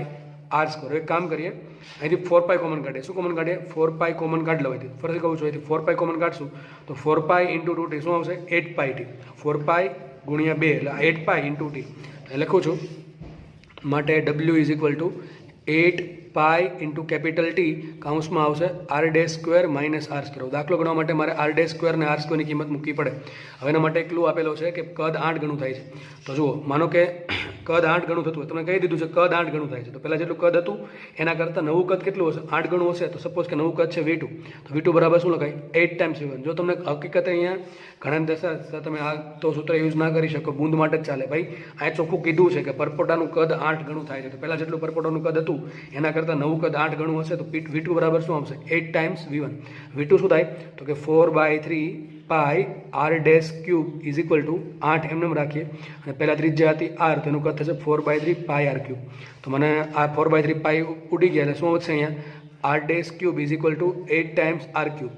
એક કામ કરીએ, અહીંથી 4π કોમન કાઢીએ. શું કોમન કાઢીએ? 4π કોમન કાઢી લો. અહીંથી ફરીથી કહું છું, અહીંથી 4π કોમન કાઢશું તો 4π × 2t શું આવશે? 8πt. 4π × 2 એટલે 8π × t. લખું છું, માટે W = 8π × કેપિટલ T કૌંસમાં આવશે r² માઇનસ r². દાખલો ગણવા માટે મારે r² અને r² ની કિંમત મૂકવી પડે. હવે એના માટે ક્લુ આપેલો છે કે કદ 8 ગણું થાય છે. તો જુઓ, માનો કે કદ 8 ગણું થતું હોય, તમને કહી દીધું છે કદ 8 ગણું થાય છે, તો પહેલાં જેટલું કદ હતું એના કરતાં નવું કદ કેટલું હશે? 8 ગણું હશે. તો સપોઝ કે નવું કદ છે v2, તો v2 બરાબર શું લખાય? 8 ટાઈમ્સ v1. જો તમને હકીકતે અહીંયા ઘણા દશા તમે આ તો સૂત્ર યુઝ ના કરી શકો, બુંદ માટે જ ચાલે. ભાઈ આ ચોખ્ખું કીધું છે કે પરપોટાનું કદ 8 ગણું થાય છે, તો પહેલાં જેટલું પરપોટાનું કદ હતું એના કરતાં નવું કદ 8 ગણું હશે, તો v2 બરાબર શું આવશે? 8 ટાઈમ્સ v1. v2 શું થાય? તો કે 4/3 πr³ ઇઝ ઇક્વલ ટુ 8 એમને રાખીએ, અને પહેલાં ત્રિજ્યા હતી r, તો એનું કદ થશે 4/3 πr³. તો મને આ 4/3 પાઈ ઉડી ગયા, એટલે શું વધશે અહીંયા? r³ is equal to 8 times r³.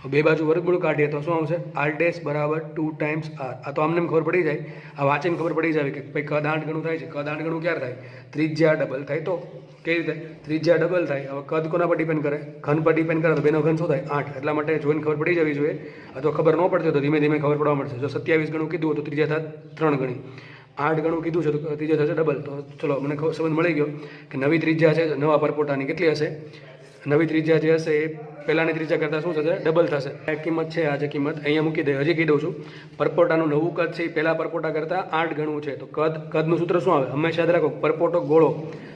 બે બાજુ વર્ગમૂળ કાઢીએ તો શું આવશે આર ડેશ બરાબર 2 ટાઈમ્સ આર. આ તો આમને ખબર પડી જાય, આ વાંચીને ખબર પડી જાય કે ભાઈ કદ 8 ગણું થાય છે. કદ 8 ગણું ક્યારે થાય? ત્રિજ્યા ડબલ થાય તો. કેવી રીતે? ત્રિજ્યા ડબલ થાય. હવે કદ કોના પર ડિપેન્ડ કરે? ઘન પર ડિપેન્ડ કરે. તો બેનો ઘન શું થાય? 8. એટલા માટે જોઈને ખબર પડી જવી જોઈએ. અથવા ખબર ન પડતી તો ધીમે ધીમે ખબર પડવા મળશે. જો 27 ગણું કીધું તો ત્રિજ્યા થાય 3 ગણી. 8 ગણું કીધું છે તો ત્રિજ્યા થશે ડબલ. તો ચલો મને સમજ મળી ગયો કે નવી ત્રિજ્યા છે નવા પરપોટાની કેટલી હશે? નવી ત્રિજ્યા જે હશે એ પહેલાંની ત્રિજ્યા કરતાં શું થશે? ડબલ થશે. આ કિંમત છે, આ જે કિંમત અહીંયા મૂકી દે. હજી કહી દઉં છું, પરપોટાનું નવું કદ છે એ પહેલાં પરપોટા કરતાં 8 ગણું છે. તો કદનું સૂત્ર શું આવે? હંમેશા યાદ રાખો, પરપોટો ગોળો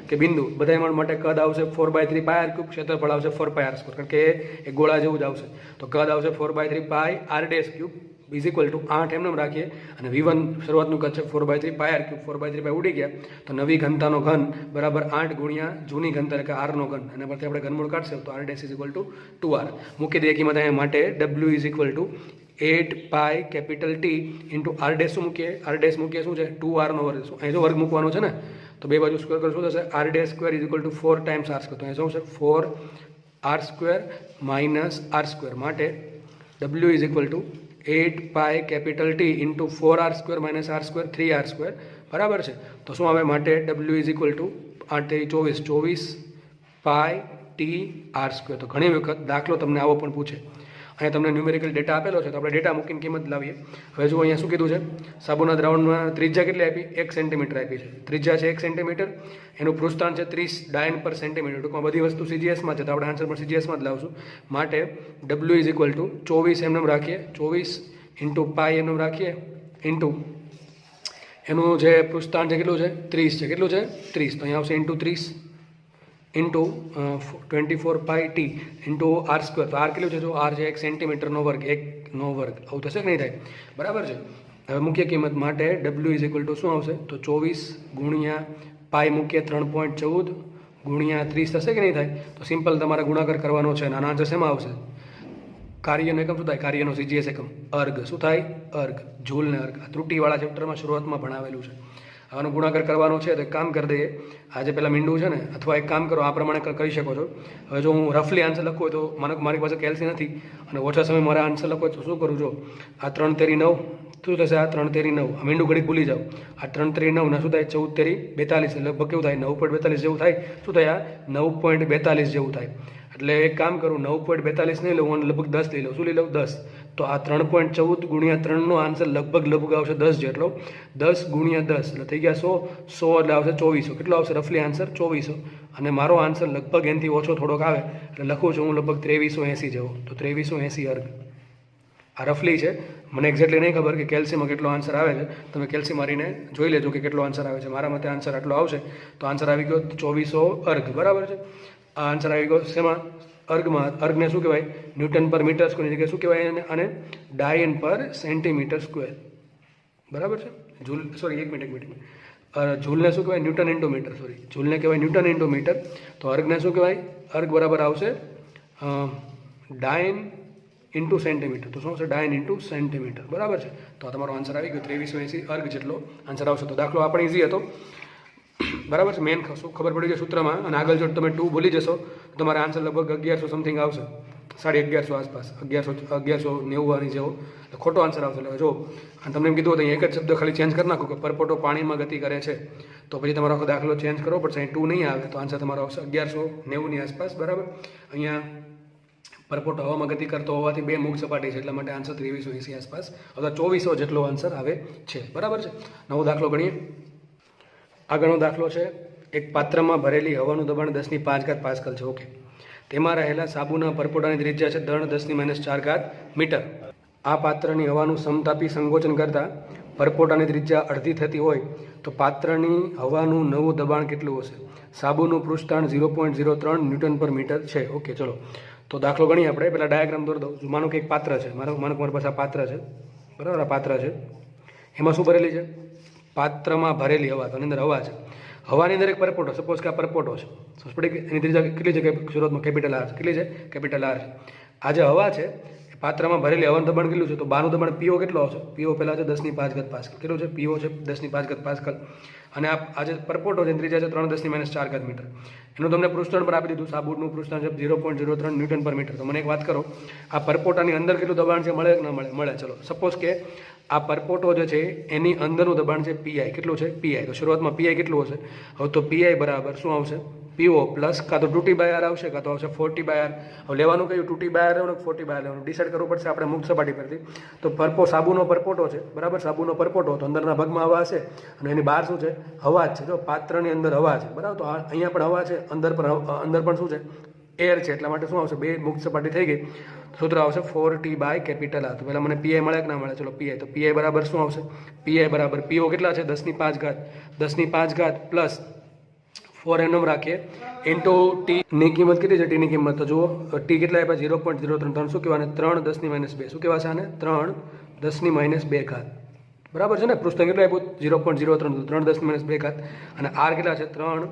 કે બિંદુ બધા માટે કદ આવશે 4/3 પાય આર ક્યુબ, ક્ષેત્રફળ આવશે 4 પાય આર સ્ક્વેર, કારણ કે એ ગોળા જેવું જ આવશે. તો કદ આવશે 4/3 pi R dash cube is equal to 8 એમને રાખીએ. અને V1 શરૂઆતનું કદ છે 4/3 પાય આર ક્યુબ. 4/3 પાય ઉડી ગયા તો નવી ઘનતાનો ઘન બરાબર 8 ગુણ્યા જૂની ઘનતા એટલે કે આરનો ઘન. અને પરથી આપણે ઘનમૂળ કાઢશે તો R dash is equal to 2r મૂકી દઈએ. કિંમત અહીંયા માટે W is equal to 8 pi capital T into R dash શું મૂકીએ? આર ડેશ મૂકીએ શું છે? 2r નો વર્ગ. અહીં જો વર્ગ મૂકવાનો છે ને તો બે બાજુ સ્ક્વેર કરો શું થશે? R dash square is equal to 4 times R square. તો અહીં શું છે? 4r square minus R square. માટે W is equal to 8 pi capital T into 4r square minus R square 3r square બરાબર છે. તો શું આવે? માટે W is equal to 8 24 pi T R square. તો ઘણી વખત દાખલો તમને આવો પણ પૂછે. અહીંયા તમને ન્યુમેરિકલ ડેટા આપેલો છે તો આપણે ડેટા મૂકીને કિંમત લાવીએ. હવે જો અહીંયા શું કીધું છે? સાબુના દ્રાવણમાં ત્રિજ્યા કેટલી આપી? 1 સેન્ટીમીટર આપી છે. ત્રિજ્યા છે 1 સેન્ટીમીટર, એનું પૃષ્ઠાંક છે 30 ડાયન પર સેન્ટીમીટર. ટૂંકમાં બધી વસ્તુ CGS-માં છે તો આપણે આન્સર પણ CGS-માં જ લાવશું. માટે W ઇઝ ઇક્વલ ટુ 24 એમ રાખીએ, 24 ઇન્ટુ પાય એમ રાખીએ ઇન્ટુ એનું જે પૃષ્ઠાંક છે કેટલું છે? 30 છે. કેટલું છે? 30. તો અહીંયા આવશે into 30 into 24 pi T into R square. તો આર કેટલું છે? જો આર છે 1 સેન્ટીમીટરનો વર્ગ, 1નો વર્ગ. આવું થશે કે નહીં થાય? બરાબર છે. હવે મુખ્ય કિંમત માટે W ઇઝ ઇક્વલ ટુ શું આવશે? તો 24 ગુણ્યા પાય મૂકીએ 3.14 ગુણ્યા 30 થશે કે નહીં થાય? તો સિમ્પલ તમારે ગુણાકાર કરવાનો છે. નાના આન્સર શેમાં આવશે? કાર્યનો એકમ શું થાય? કાર્યનો CGS એકમ અર્ગ. શું થાય? અર્ગ. જૂલ ને અર્ગ. આ ત્રુટિવાળા ચેપ્ટરમાં શરૂઆતમાં ભણાવેલું છે. આનો ગુણાકાર કરવાનો છે તો એક કામ કરી દઈએ. આજે પેલા મીંડું છે ને, અથવા એક કામ કરો, આ પ્રમાણે કરી શકો છો. હવે જો હું રફલી આન્સર લખું હોય તો મારી પાસે કેલ્સી નથી અને ઓછા સમય મારે આન્સર લખવો હોય તો શું કરું? જો આ 3 તેરી 9 શું થશે? આ 3 તેરી 9. આ મીંડું ઘડી ભૂલી જાઓ. આ 3 તેરી 9 ના શું થાય? 14 તેરી 42. લગભગ કેવું થાય? 9.42 જેવું થાય. શું થાય? આ 9.42 જેવું થાય. એટલે એક કામ કરું, 9.42 નહીં લઉં અને લગભગ 10 લઈ લઉં. શું લઈ લઉં? 10. તો આ 3.14 ગુણ્યા 3નો આન્સર લગભગ આવશે 10 જેટલો. 10 ગુણ્યા 10 એટલે થઈ ગયા 100. 100 એટલે આવશે 2400. કેટલો આવશે રફલી આન્સર? 2400. અને મારો આન્સર લગભગ એનાથી ઓછો થોડોક આવે એટલે લખું છું હું લગભગ 2380 જેવો. તો 2380 અર્ગ. આ રફલી છે, મને એક્ઝેક્ટલી નહીં ખબર કે કેલ્સીમાં કેટલો આન્સર આવે છે. તમે કેલ્સી મારીને જોઈ લેજો કે કેટલો આન્સર આવે છે. મારા મતે આન્સર આટલો આવશે. તો આન્સર આવી ગયો 2400 અર્ગ. બરાબર છે. આ આન્સર આવી ગયો શેમાં? અર્ગમાં. અર્ગને શું કહેવાય? ન્યૂટન પર મીટર સ્ક્વેરની જગ્યાએ શું કહેવાય? અને ડાયન પર સેન્ટીમીટર સ્ક્વેર. બરાબર છે. જૂલ, સોરી એક મિનિટ. જૂલને શું કહેવાય? Newton into metre. સોરી, જૂલને કહેવાય ન્યૂટન ઇન્ટુ મીટર. તો અર્ગને શું કહેવાય? અર્ગ બરાબર આવશે ડાયન ઇન્ટુ સેન્ટીમીટર. તો શું આવશે? ડાયન ઇન્ટુ સેન્ટીમીટર. બરાબર છે. તો તમારો આન્સર આવી ગયો 2380 અર્ગ જેટલો આન્સર આવશે. તો દાખલો આપણે ઇઝી હતો. બરાબર છે. મેન શું ખબર પડી ગઈ સૂત્રમાં. અને આગળ જો તમે 2 ભૂલી જશો તો તમારા આન્સર લગભગ 1100 સમથિંગ આવશે. 1150 આસપાસ, 1190 જેવો ખોટો આન્સર આવશે. એટલે જો તમને એમ કીધું હતું એક જ શબ્દ ખાલી ચેન્જ કરી નાખો કે પરપોટો પાણીમાં ગતિ કરે છે, તો પછી તમારો આખો દાખલો ચેન્જ કરવો પડશે. અહીં 2 નહીં આવે તો આન્સર તમારો આવશે 1190ની આસપાસ. બરાબર. અહીંયા પરપોટો હવામાં ગતિ કરતો હોવાથી 2 મુખ સપાટી છે એટલા માટે આન્સર 2380 આસપાસ અથવા 2400 જેટલો આન્સર આવે છે. બરાબર છે. નવો દાખલો ગણીએ. આગળનો દાખલો છે, એક પાત્રમાં ભરેલી હવાનું દબાણ 10⁵ પાસ્કલ છે. ઓકે. તેમાં રહેલા સાબુના પરપોટાની ત્રિજ્યા છે 10⁻⁴ મીટર. આ પાત્રની હવાનું સમતાપી સંકોચન કરતાં પરપોટાની ત્રિજ્યા અડધી થતી હોય તો પાત્રની હવાનું નવું દબાણ કેટલું હશે? સાબુનું પૃષ્ઠાંક 0.03 ન્યૂટન પર મીટર છે. ઓકે, ચલો તો દાખલો ગણીએ આપણે. પહેલાં ડાયાગ્રામ દોરી દઉં. માનો કે એક પાત્ર છે. મારી પાસે આ પાત્ર છે. બરાબર. આ પાત્ર છે. એમાં શું ભરેલી છે? પાત્રમાં ભરેલી હવા. તો એની અંદર હવા છે. હવાની અંદર એક પરપોટો, સપોઝ કે આ પરપોટો છે. સમજ પડી કે એની ત્રિજ્યા કેટલી છે? શરૂઆતમાં કેપિટલ આર છે. કેટલી છે? કેપિટલ આર છે. આ જે હવા છે એ પાત્રમાં ભરેલી હવાનું દબાણ કેટલું છે? તો બહારનું દબાણ પીઓ કેટલો આવશે? પીઓ પહેલાં છે 10⁵ પાસ્કલ. કેટલું છે? પીઓ છે 10⁵ પાસ્કલ. અને આ જે પરપોટો છે ત્રિજ્યા છે 3⁻⁻⁴ મીટર. એનું તમને પૃષ્ઠણ પર આપી દીધું. સાબુનું પૃષ્ઠણ છે 0.03 ન્યૂટન પર મીટર. તો મને એક વાત કરો, આ પરપોટાની અંદર કેટલું દબાણ છે? મળે કે ના મળે? મળે. ચલો સપોઝ કે આ પરપોટો જે છે એની અંદરનું દબાણ છે પીઆઈ. કેટલું છે? પીઆઈ. તો શરૂઆતમાં પીઆઈ કેટલું હશે? હવે તો પીઆઈ બરાબર શું આવશે? પીઓ પ્લસ કાં તો 2T/r આવશે, કાં તો આવશે 4T/r. હવે લેવાનું કયું? 2T/r લેવાનું, 4T/r લેવાનું ડિસાઇડ કરવું પડશે આપણે મુક્ત સપાટી પરથી. તો સાબુનો પરપોટો છે, બરાબર? સાબુનો પરપોટો તો અંદરના ભાગમાં હવા હશે અને એની બહાર શું છે? હવા જ છે. જો પાત્રની અંદર હવા છે, બરાબર? તો અહીંયા પણ હવા છે, અંદર પણ શું છે? એર છે. એટલા માટે શું આવશે? બે મુક્ત સપાટી થઈ ગઈ. સૂત્ર આવશે 4T/R. તો પહેલાં મને પીઆઈ મળે કે ના મળે? ચલો પીઆઈ. તો પીઆઈ બરાબર શું આવશે? પીઆઈ બરાબર પીઓ કેટલા છે? 10⁵ પ્લસ 4 એમ રાખીએ ઇન્ટુ ટીની કિંમત કેટલી છે? ટીની કિંમત તો જુઓ ટી કેટલા આપ્યા? 0.03. શું કહેવાય? 3⁻². શું કહેવાશે આને? 3⁻². બરાબર છે ને? પૃષ્ઠ કેટલું આપ્યું? 0.03. 3⁻². અને આર કેટલા છે? 3⁻⁴.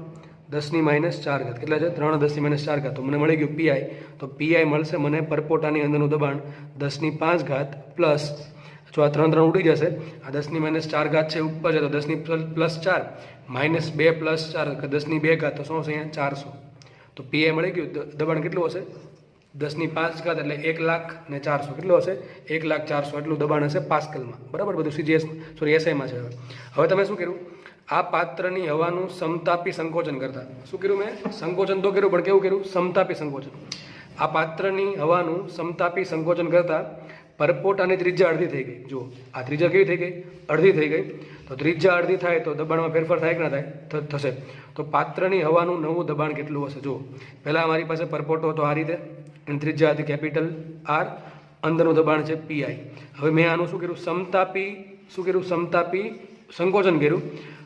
કેટલા છે? 3⁻⁴. તો મને મળી ગયું પીઆઈ. તો પીઆઈ મળશે મને પરપોટાની અંદરનું દબાણ 10⁵ પ્લસ, જો આ 3 ઉડી જશે, આ 10⁻⁴ છે ઉપર છે તો 10+4 -2 + 4 કે 10⁵ તો શું હશે? અહીંયા 400. તો પીઆઈ મળી ગયું. દબાણ કેટલું હશે? 10⁵ એટલે 1,04,000. કેટલું હશે? 1,04,000 એટલું દબાણ હશે પાસ્કલમાં. બરાબર? બધું એસઆઈમાં છે. હવે તમે શું કર્યું? આ પાત્રની હવાનું સમતાપી સંકોચન કરતા શું કર્યું? મેં સંકોચન તો કર્યું, પણ કેવું કર્યું? સમતાપી સંકોચન. આ પાત્રની હવાનું સમતાપી સંકોચન કરતા પરપોટાની ત્રિજ્યા અડધી થઈ ગઈ. જુઓ આ ત્રિજ્યા કેવી થઈ ગઈ? અડધી થઈ ગઈ. તો ત્રિજ્યા અડધી થાય તો દબાણમાં ફેરફાર થાય કે ના થાય? થશે. તો પાત્રની હવાનું નવું દબાણ કેટલું હશે? જુઓ પહેલાં અમારી પાસે પરપોટો હતો આ રીતે, એની ત્રિજ્યા હતી કેપિટલ આર, અંદરનું દબાણ છે પીઆઈ. હવે મેં આનું શું કર્યું? સમતાપી સંકોચન કર્યું.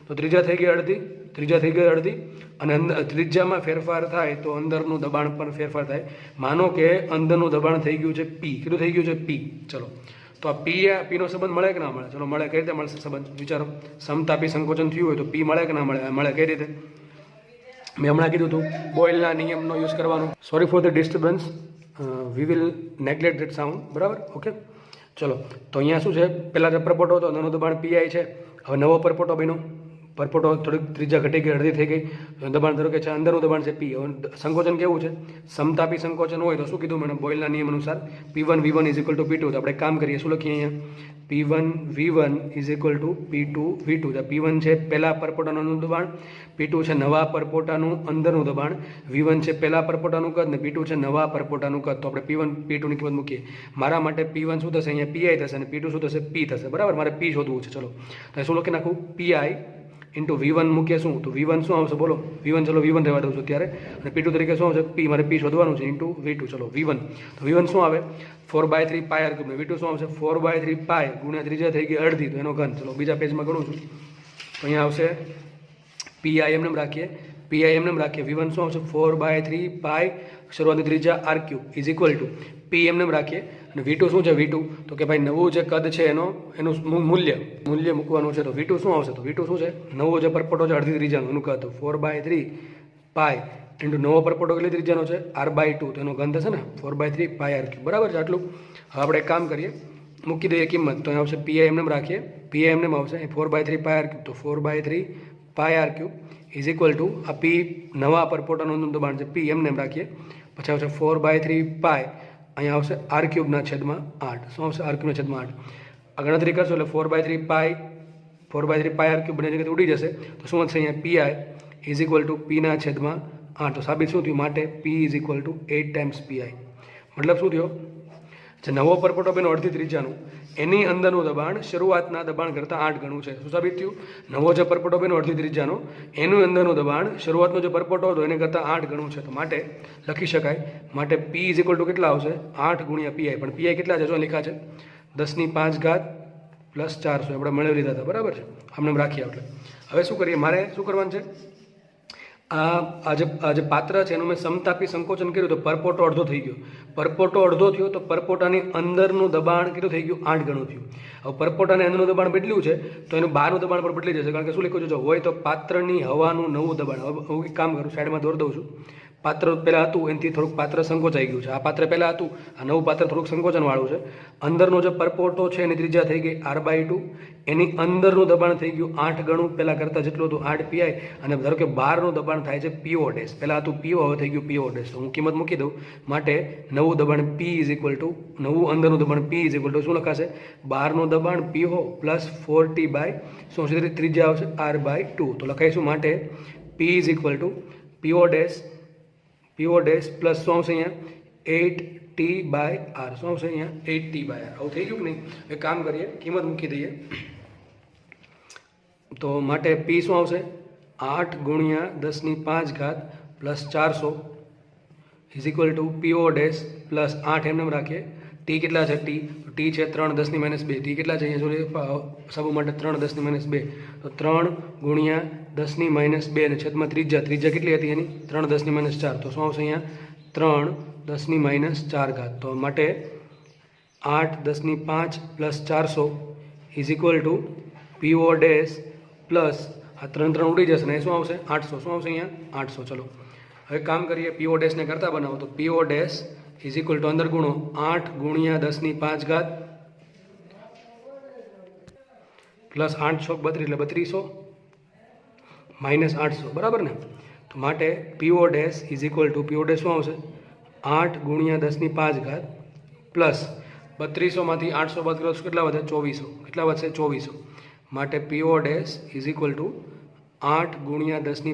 તો ત્રિજ્યા થઈ ગઈ અડધી. અને ત્રિજ્યામાં ફેરફાર થાય તો અંદરનું દબાણ પણ ફેરફાર થાય. માનો કે અંદરનું દબાણ થઈ ગયું છે પી. કેટલું થઈ ગયું છે? પી. ચલો તો આ પીનો સંબંધ મળે કે ના મળે? ચલો મળે. કઈ રીતે મળશે સંબંધ? વિચારો. સમતાપી સંકોચન થયું હોય તો પી મળે કે ના મળે? મળે. કઈ રીતે? મેં હમણાં કીધું હતું બોયલના નિયમનો યુઝ કરવાનો. Sorry for the disturbance, we will neglect that sound. બરાબર? ઓકે ચલો. તો અહીંયા શું છે? પહેલાં જે પરપોટો હતો એનું દબાણ પીઆઈ છે. હવે નવો પરપોટો બન્યો. પરપોટો થોડીક ત્રિજ્યા ઘટી ગઈ, અડધી થઈ ગઈ. દબાણ ધારો કે છે અંદરનું દબાણ છે પી. હવે સંકોચન કેવું છે? સમતાપી સંકોચન હોય તો શું કીધું મેં? બોયલના નિયમ અનુસાર P1 V1 = P2. તો આપણે કામ કરીએ. શું લખીએ અહીંયા? P1 V1 = P2 V2. તો P1 છે પહેલા પરપોટાનું દબાણ, P2 છે નવા પરપોટાનું અંદરનું દબાણ, V1 છે પહેલા પરપોટાનું કદ ને P2 છે નવા પરપોટાનું કદ. તો આપણે P1 P2 ની કિંમત મૂકીએ. મારા માટે P1 શું થશે? અહીંયા PI થશે અને P2 શું થશે? P થશે. બરાબર? મારે P શોધવું છે. ચલો તો શું લખી નાખું? PI ઇન્ટુ V1 મૂકીએ. શું? તો V1 શું આવશે? બોલો. V1 ચલો V1 રહેવા દઉં છું અત્યારે. અને P2 તરીકે શું આવશે? P. મારે P શોધવાનું છે ઇન્ટુ V2. ચલો V1. તો V1 શું આવે? 4/3πr3. V2 શું આવશે? 4/3π ગુણ્યા ત્રિજ્યા થઈ ગઈ અડધી, તો એનો ઘન. ચલો બીજા પેજમાં ગણું છું. તો અહીંયા આવશે PI એમને રાખીએ. V1 શું આવશે? 4/3π શરૂઆતની ત્રિજ્યા r3 = P એમને રાખીએ. અને V2 શું છે? V2 તો કે ભાઈ નવું જે કદ છે એનું મૂલ્ય મૂકવાનું છે. તો V2 શું આવશે? તો V2 શું છે? નવો જે પરપોટો છે અડધી ત્રિજ્યાનો એનું કદ 4/3π ઇન્ટુ નવો પરપોટો કેટલી ત્રિજ્યાનો છે? r/2. તો એનો ઘન થશે ને 4/3πr3. બરાબર છે આટલું. હવે આપણે એક કામ કરીએ, મૂકી દઈએ કિંમત. તો અહીં આવશે PI એમને રાખીએ. PI એમને આવશે 4/3πr3. તો 4/3πr3 = આ P નવા પરપોટાનું દબાણ છે P એમને રાખીએ. પછી આવશે 4/3π, અહીંયા આવશે r3/8. શું આવશે? r3/8. આ ગણતરી કરશો એટલે 4/3πr3 બને જગ્યાએ ઉડી જશે. તો શું થશે? અહીંયા PI = P/8. તો સાબિત શું થયું? માટે P = 8 ટાઈમ્સ PI. મતલબ શું થયો? જે નવો પરપોટો બન્યો અડધી ત્રિજ્યાનું, એની અંદરનું દબાણ શરૂઆતના દબાણ કરતાં 8 ગણું છે. શું સાબિત થયું? નવો જે પરપોટો બન્યો અડધી ત્રિજ્યાનો, એનું અંદરનું દબાણ શરૂઆતનો જે પરપોટો હતો એને કરતાં 8 ગણું છે. તો માટે લખી શકાય. માટે P = કેટલા આવશે? 8 ગુણ્યા PI. પણ PI કેટલા છે? જો લખ્યા છે 10⁵ + 400. આપણે મેળવી લીધા હતા. બરાબર છે? આમને રાખીએ. આપણે હવે શું કરીએ? મારે શું કરવાનું છે? આ જે પાત્ર છે એનું મેં સમતાપી સંકોચન કર્યું તો પરપોટો અડધો થઈ ગયો. તો પરપોટાની અંદરનું દબાણ કેટલું થઈ ગયું? 8 ગણું થયું. હવે પરપોટાની અંદરનું દબાણ બદલ્યું છે તો એનું બહારનું દબાણ પણ બદલી જશે. કારણ કે શું લખ્યું છે? જો હોય તો પાત્રની હવાનું નવું દબાણ. હવે હું એક કામ કરું, સાઈડમાં દોરી દઉં છું. પાત્ર પહેલાં હતું એનાથી થોડુંક પાત્ર સંકોચાઈ ગયું છે. આ પાત્ર પહેલાં હતું, આ નવું પાત્ર થોડુંક સંકોચનવાળું છે. અંદરનો જે પરપોટો છે એની ત્રિજ્યા થઈ ગઈ r/2, એની અંદરનું દબાણ થઈ ગયું 8 ગણું પહેલાં કરતાં જેટલું હતું 8 pi, અને ધારો કે બહારનું દબાણ થાય છે PO ડેશ. પહેલાં હતું PO, હવે થઈ ગયું PO ડેશ. તો હું કિંમત મૂકી દઉં. માટે નવું દબાણ P ઇઝ ઇક્વલ ટુ, નવું અંદરનું દબાણ P ઇઝ ઇક્વલ ટુ શું લખાશે? બહારનું દબાણ PO પ્લસ 4t બાય શું છે? ત્રિજ્યા આવશે r/2. તો લખાઈશું. માટે P is equal two PO dash plus શું આવશે અહીંયા? 8t by r. શું આવશે અહીંયા? 8t by r. આવું થઈ ગયું કે નહીં? એક કામ કરીએ, કિંમત મૂકી દઈએ. તો માટે P શું આવશે? 8 ગુણ્યા 10⁵ plus 400 is equal two PO dash plus 8 એમને રાખીએ. ટી કેટલા છે? ટી છે 3 10⁻². ટી કેટલા છે અહીંયા? સબુ માટે 3 10⁻². તો 3 ગુણ્યા 10⁻² અને છેદમાં ત્રિજ્યા કેટલી હતી એની? 3 10⁻4. તો શું આવશે અહીંયા? 3 10⁻4. તો માટે 8 10⁵ plus 400 is equal two PO dash plus આ 3 3 ઉડી જશે ને એ શું આવશે? 800. શું આવશે અહીંયા? 800. ચલો હવે કામ કરીએ. PO ડેશને કરતા બનાવો. તો PO dash is equal two અંદર ગુણો 8 ગુણ્યા 10⁵ પ્લસ 8 છોક 32 એટલે 3200 માઇનસ 800. બરાબર ને? તો માટે PO dash is equal two, PO dash શું આવશે? 8 ગુણ્યા 10⁵ પ્લસ 3200માંથી 800 બાદ કરો કેટલા વધે? 2400. કેટલા વધશે? 2400. માટે PO dash is equal to 8 ગુણ્યા 10⁵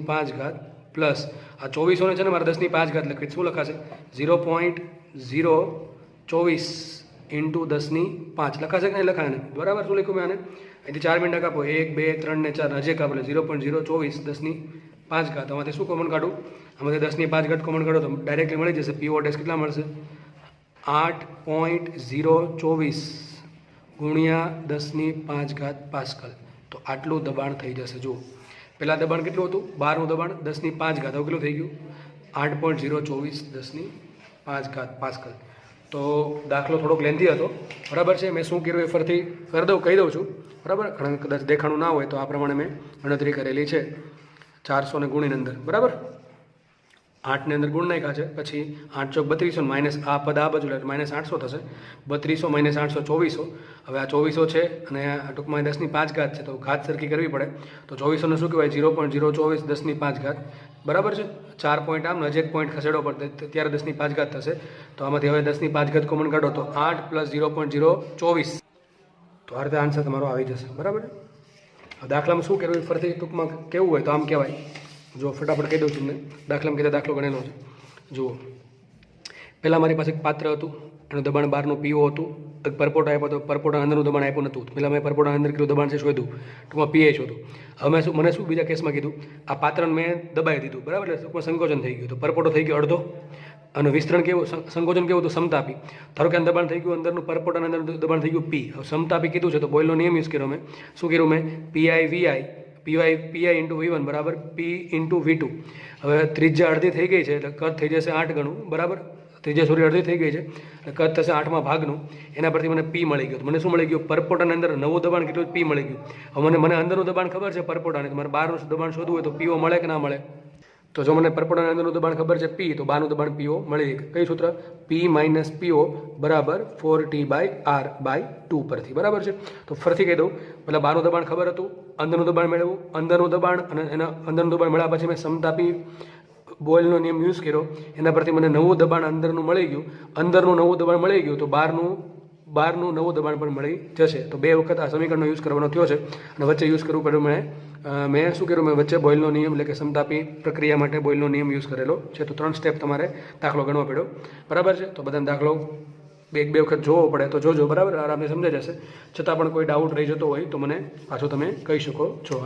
પ્લસ આ 2400 છે ને મારે 10⁵ લખી. શું લખાશે? 0.024 ઇન્ટુ 10⁵ લખાશે કે નહીં? લખાય ને? બરાબર. શું લખ્યું મેં આને? અહીંથી 4 મીંડા કાપો. 1 2 3 ને 4 નજીક કાપો એટલે 0.024 10⁵. આમાંથી શું કોમન કાઢું? આમાંથી 10⁵ કોમન કાઢો તો ડાયરેક્ટલી મળી જશે. PO ડેશ કેટલા મળશે? 8.024 ગુણ્યા 10⁵ પાસ્કલ. તો આટલું દબાણ થઈ જશે. જુઓ, પહેલાં દબાણ કેટલું હતું? બહારનું દબાણ 10⁵. હવે કેટલું થઈ ગયું? 8.024 10⁵ પાસ્કલ. તો દાખલો થોડોક લેન્થી હતો. બરાબર છે? મેં શું કર્યું એ ફરથી કહી દઉં છું. બરાબર? કદાચ દેખાણું ના હોય તો આ પ્રમાણે મેં ગણતરી કરેલી છે. 400 ને ગુણીની અંદર. બરાબર? 8ની અંદર ગુણ નાખ્યા છે. પછી 8 ચોક 3200 માઇનસ આ પદ આ બાજુ એટલે માઇનસ 800 થશે. 3200 માઇનસ 800 2400. હવે આ 2400 છે અને આ ટૂંકમાં 10⁵ છે તો ઘાત સરખી કરવી પડે. તો 2400 ને શું કહેવાય? 0.024 10⁵. બરાબર છે? 4 પોઈન્ટ આમ નજીક પોઈન્ટ ખસેડવો પડે ત્યારે 10⁵ થશે. તો આમાંથી હવે 10⁵ કોમન કાઢો તો 8 પ્લસ 0.024. તો આ રીતે આન્સર તમારો આવી જશે. બરાબર? દાખલામાં શું કરવું ફરતી ટૂંકમાં કેવું હોય તો આમ કહેવાય. જો ફટાફટ કહી દઉં તમને. દાખલામાં કીધા દાખલો ગણેલો છે. જુઓ, પહેલાં મારી પાસે એક પાત્ર હતું, એનું દબાણ બહારનું PO હતું. એક પરપોટો આપ્યો તો પરપોટા અંદરનું દબાણ આપ્યું નહોતું. પહેલાં મેં પરપોટા અંદર કેટલું દબાણ છે શોધ્યું, ટૂંકમાં PH હતું. હવે મને શું બીજા કેસમાં કીધું? આ પાત્રને મેં દબાઈ દીધું. બરાબર? એટલે ટૂંકમાં સંકોચન થઈ ગયું. તો પરપોટો થઈ ગયો અડધો અને વિસ્તરણ કેવું, સંકોચન કેવું હતું? સમતાપી. ધારો કે દબાણ થઈ ગયું અંદરનું પરપોટાના અંદર દબાણ થઈ ગયું P. હવે સમતાપી કીધું છે તો બોયલનો નિયમ યુઝ કર્યો મેં. શું કર્યું મેં? PI ઇન્ટુ V1 બરાબર P ઇન્ટુ V2. હવે ત્રિજ્યા અડધી થઈ ગઈ છે એટલે કદ થઈ જશે 8 ગણું. બરાબર? ત્રિજ્યા અડધી થઈ ગઈ છે એટલે કદ થશે 8મા ભાગનું. એના પરથી મને P મળી ગયું. મને શું મળી ગયું? પરપોટાની અંદર નવું દબાણ કેટલું? P મળી ગયું. હવે મને અંદરનું દબાણ ખબર છે પરપોટાને, તો મારે બહારનું દબાણ શોધવું હોય તો PO મળે કે ના મળે? તો જો મને પરપોટાના અંદરનું દબાણ ખબર છે P, તો બહારનું દબાણ PO મળી. કઈ સૂત્ર? P માઇનસ PO બરાબર 4t બાય r/2 પરથી. બરાબર છે? તો ફરીથી કહી દઉં. પહેલાં બહારનું દબાણ ખબર હતું, અંદરનું દબાણ મેળવવું. અંદરનું દબાણ અને એના અંદરનું દબાણ મળ્યા પછી મેં સમતાપી બોયલનો નિયમ યુઝ કર્યો. એના પરથી મને નવું દબાણ અંદરનું મળી ગયું. અંદરનું નવું દબાણ મળી ગયું તો બહારનું નવું દબાણ પણ મળી જશે. તો 2 વખત આ સમીકરણનો યુઝ કરવાનો થયો છે અને વચ્ચે યુઝ કરવું પડ્યું. મેં શું કર્યું? મેં વચ્ચે બોયલનો નિયમ એટલે કે સમતાપી પ્રક્રિયા માટે બોયલનો નિયમ યુઝ કરેલો છે. તો 3 સ્ટેપ તમારે દાખલો ગણવો પડ્યો. બરાબર છે? તો બધાને દાખલો 1-2 વખત જોવો પડે તો જોજો. બરાબર? આરામથી સમજાઈ જશે. છતાં પણ કોઈ ડાઉટ રહી જતો હોય તો મને પાછો તમે કહી શકો છો.